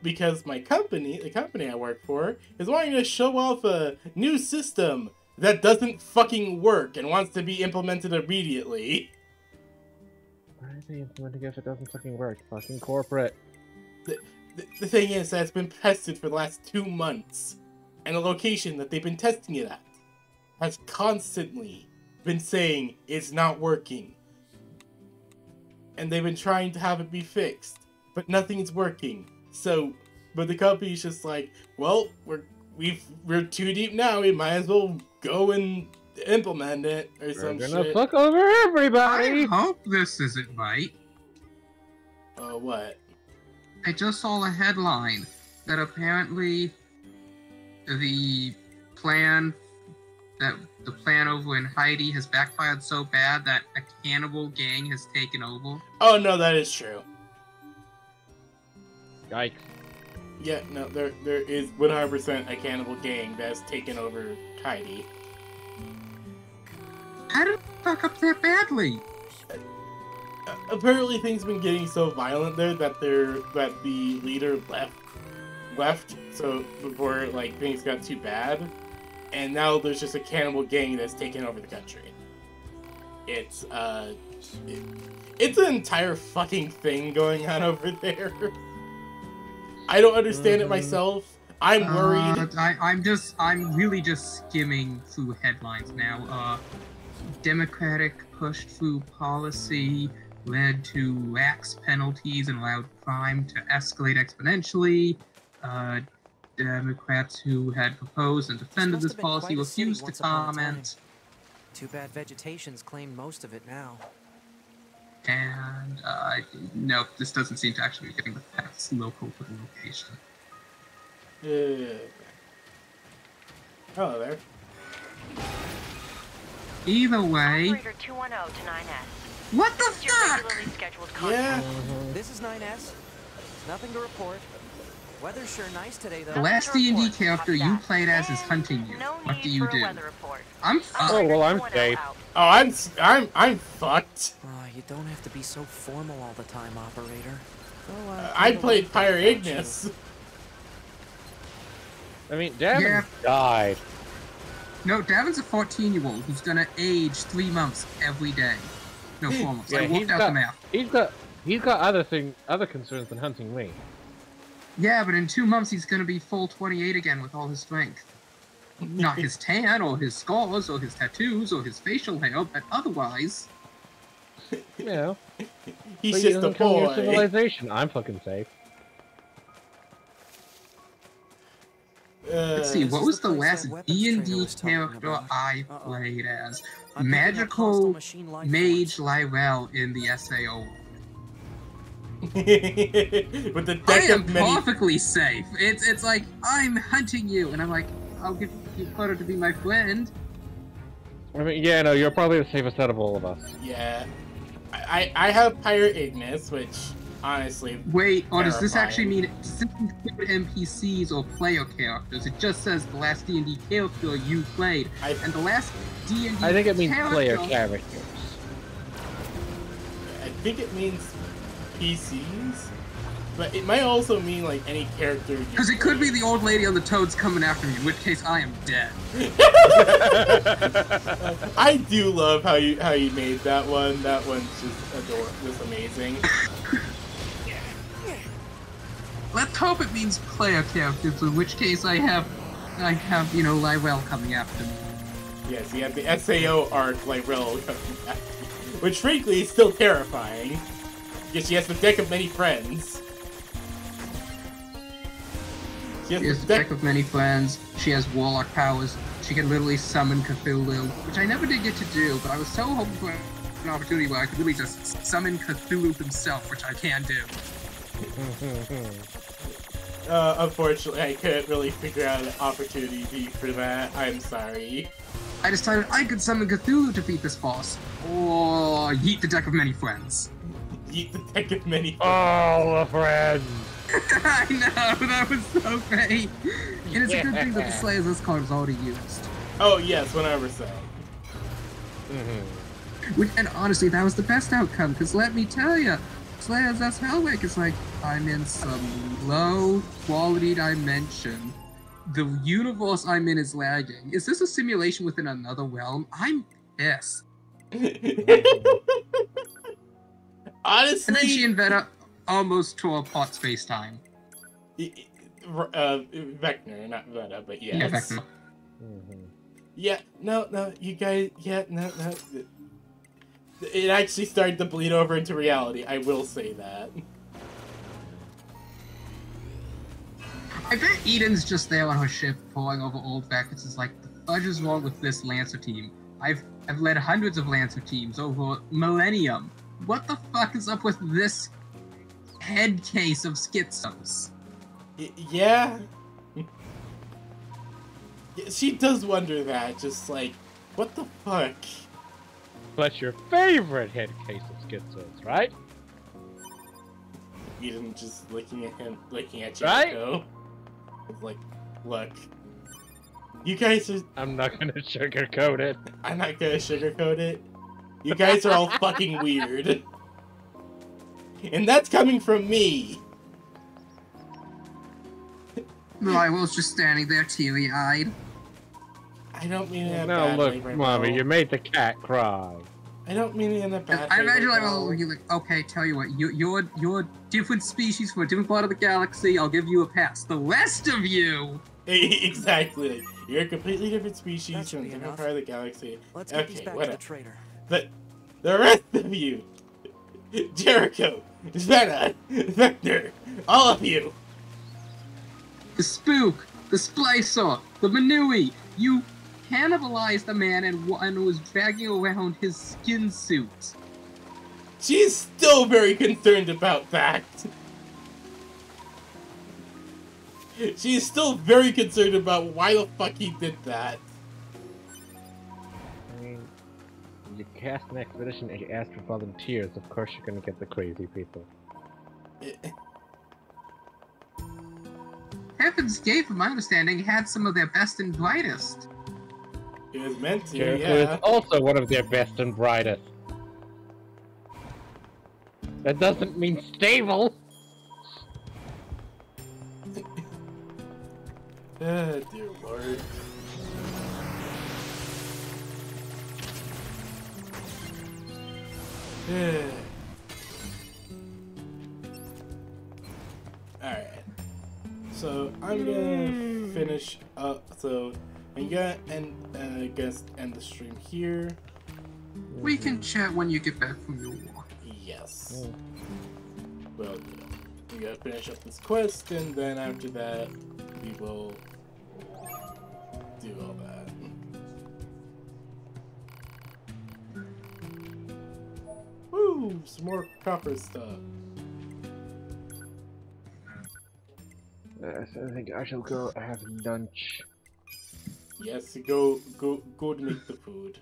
because my company, the company I work for, is wanting to show off a new system that doesn't fucking work and wants to be implemented immediately. Why are they implementing if it doesn't fucking work? Fucking corporate. The thing is that it's been tested for the last 2 months, and the location that they've been testing it at has constantly been saying it's not working. And they've been trying to have it be fixed, but nothing's working. But the company's just like, well, we're too deep now, we might as well go and implement it or some shit. We're gonna fuck over everybody! I hope this isn't right. What? I just saw a headline that apparently the plan over in Haiti has backfired so bad that a cannibal gang has taken over. Oh no, that is true. Yikes. Yeah, no, there is 100% a cannibal gang that's taken over Haiti. How did it fuck up that badly? Apparently things have been getting so violent there that the leader left so before like things got too bad, and now there's just a cannibal gang that's taken over the country. It's it's an entire fucking thing going on over there. I don't understand it myself. I'm worried. I'm really just skimming through headlines now. Democratic pushed through policy led to lax penalties and allowed crime to escalate exponentially. Democrats who had proposed and defended this policy refused to comment. Too bad vegetation's claimed most of it now. And, no, this doesn't seem to actually be getting the facts local for the location. Hello there. Either way... Operator 210 to 9S. What the This is your regularly scheduled contact. This is 9S. Nothing to report. Weather's sure nice today, though. The last D&D character you played as is hunting you. What do you do? I'm fucked. Oh, well, I'm safe. Oh, I'm fucked. You don't have to be so formal all the time, operator. I played Pyre Ignis. I mean, Davin died. No, Davin's a 14-year-old who's gonna age 3 months every day. No, 4 months. I worked out the math. He's got other concerns than hunting me. Yeah, but in 2 months he's gonna be full 28 again with all his strength. Not his tan, or his scars, or his tattoos, or his facial hair, but otherwise... You know. He's just a boy. Civilization. I'm fucking safe. Let's see, what was the last D&D character I played as? Magical Mage Lyrel in the SAO. With the deck I am of many... perfectly safe. It's like, I'm hunting you, and I'm like, I'll give you Flutter to be my friend. I mean, yeah, no, you're probably the safest out of all of us. Yeah. I have Pyre Ignis, which, honestly... Wait, or does this actually mean NPCs or player characters? It just says the last D&D character you played, and the last D&D I think it means player characters. I think it means PCs, but it might also mean like any character. Because it could be the old lady on the toads coming after me, in which case I am dead. I do love how you made that one. That one's just amazing. Let's hope it means player characters, in which case I have you know, Lyrel coming after me. Yes, you have the SAO arc Lyrel coming after me, which frankly is still terrifying. Yes, she has the deck of many friends. She has the deck of many friends. She has warlock powers. She can literally summon Cthulhu, which I never did get to do, but I was so hoping for an opportunity where I could really just summon Cthulhu himself, which I can do. Unfortunately, I couldn't really figure out an opportunity for that. I'm sorry. I decided I could summon Cthulhu to defeat this boss, or yeet the deck of many friends. Yeet the deck of many friends. All the friends! I know, that was so great! And it's a good thing that the Slayer's List card is already used. Oh yes, 100%. And honestly, that was the best outcome, because let me tell you, Slayer's List Hellwake is like, I'm in some low-quality dimension. The universe I'm in is lagging. Is this a simulation within another realm? I'm pissed. Honestly... And then she and Veta almost tore apart space-time. Vecna, not Veta, but yes. Yeah, Vecna. Yeah, no, you guys, no. It actually started to bleed over into reality, I will say that. I bet Eden's just there on her ship, pulling over old records. It's like, the fudge is wrong with this Lancer team. I've led hundreds of Lancer teams over millennium. What the fuck is up with this head case of schizos. Yeah. She does wonder that, just like, what the fuck? But your favorite head case of schizos, right? Eden just looking at him, looking at Right? Jericho. It's like, look. You guys are... I'm not gonna sugarcoat it. I'm not gonna sugarcoat it. You guys are all fucking weird. And that's coming from me! I was just standing there teary-eyed. I don't mean it in a No, bad look, way, right Mommy, now. you made the cat cry. I don't mean it in a bad I way. imagine right I now. will be like, okay, tell you what, you're different species from a different part of the galaxy, I'll give you a pass. The rest of you! Exactly. You're a completely different species That should from a be different enough. part of the galaxy. Let's get these Okay, back whatever. to the trader. But the rest of you, Jericho, Zvena, Vector, all of you. The Spook, the Splicer, the Manui, you cannibalized the man and was dragging around his skin suit. She's still very concerned about that. She's still very concerned about why the fuck he did that. I mean, you cast an expedition and you ask for volunteers, of course you're gonna get the crazy people. Heaven's Gate, from my understanding, had some of their best and brightest. It was meant to, Jericho yeah. is also one of their best and brightest. That doesn't mean stable! Ah, dear lord. Alright. So, I'm gonna finish up. So, I'm gonna end the stream here. We can chat when you get back from your walk. Yes. Well, we gotta finish up this quest, and then after that, we will do all that. Woo! Some more copper stuff. So I think I shall go have lunch. Yes, go to make the food.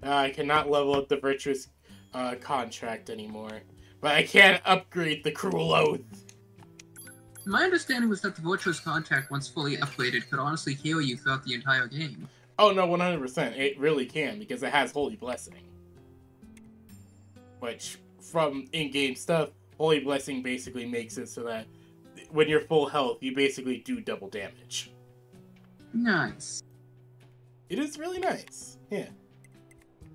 I cannot level up the virtuous contract anymore, but I can't upgrade the cruel oath. My understanding was that the Virtuous Contract, once fully upgraded, could honestly heal you throughout the entire game. Oh no, 100%. It really can, because it has Holy Blessing. Which, from in-game stuff, Holy Blessing basically makes it so that when you're full health, you basically do double damage. Nice. It is really nice, yeah.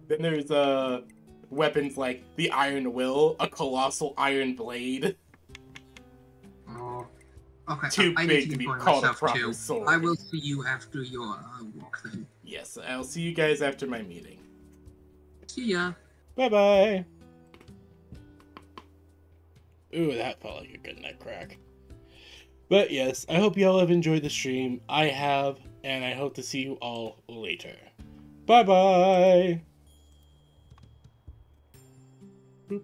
Then there's weapons like the Iron Will, a colossal iron blade. Oh. Okay, Too I big need to be enjoy called a myself proper too. sword. I will see you after your walk then. Yes, I'll see you guys after my meeting. See ya. Bye-bye. Ooh, that felt like a good neck crack. But yes, I hope you all have enjoyed the stream. I have, and I hope to see you all later. Bye-bye! Boop.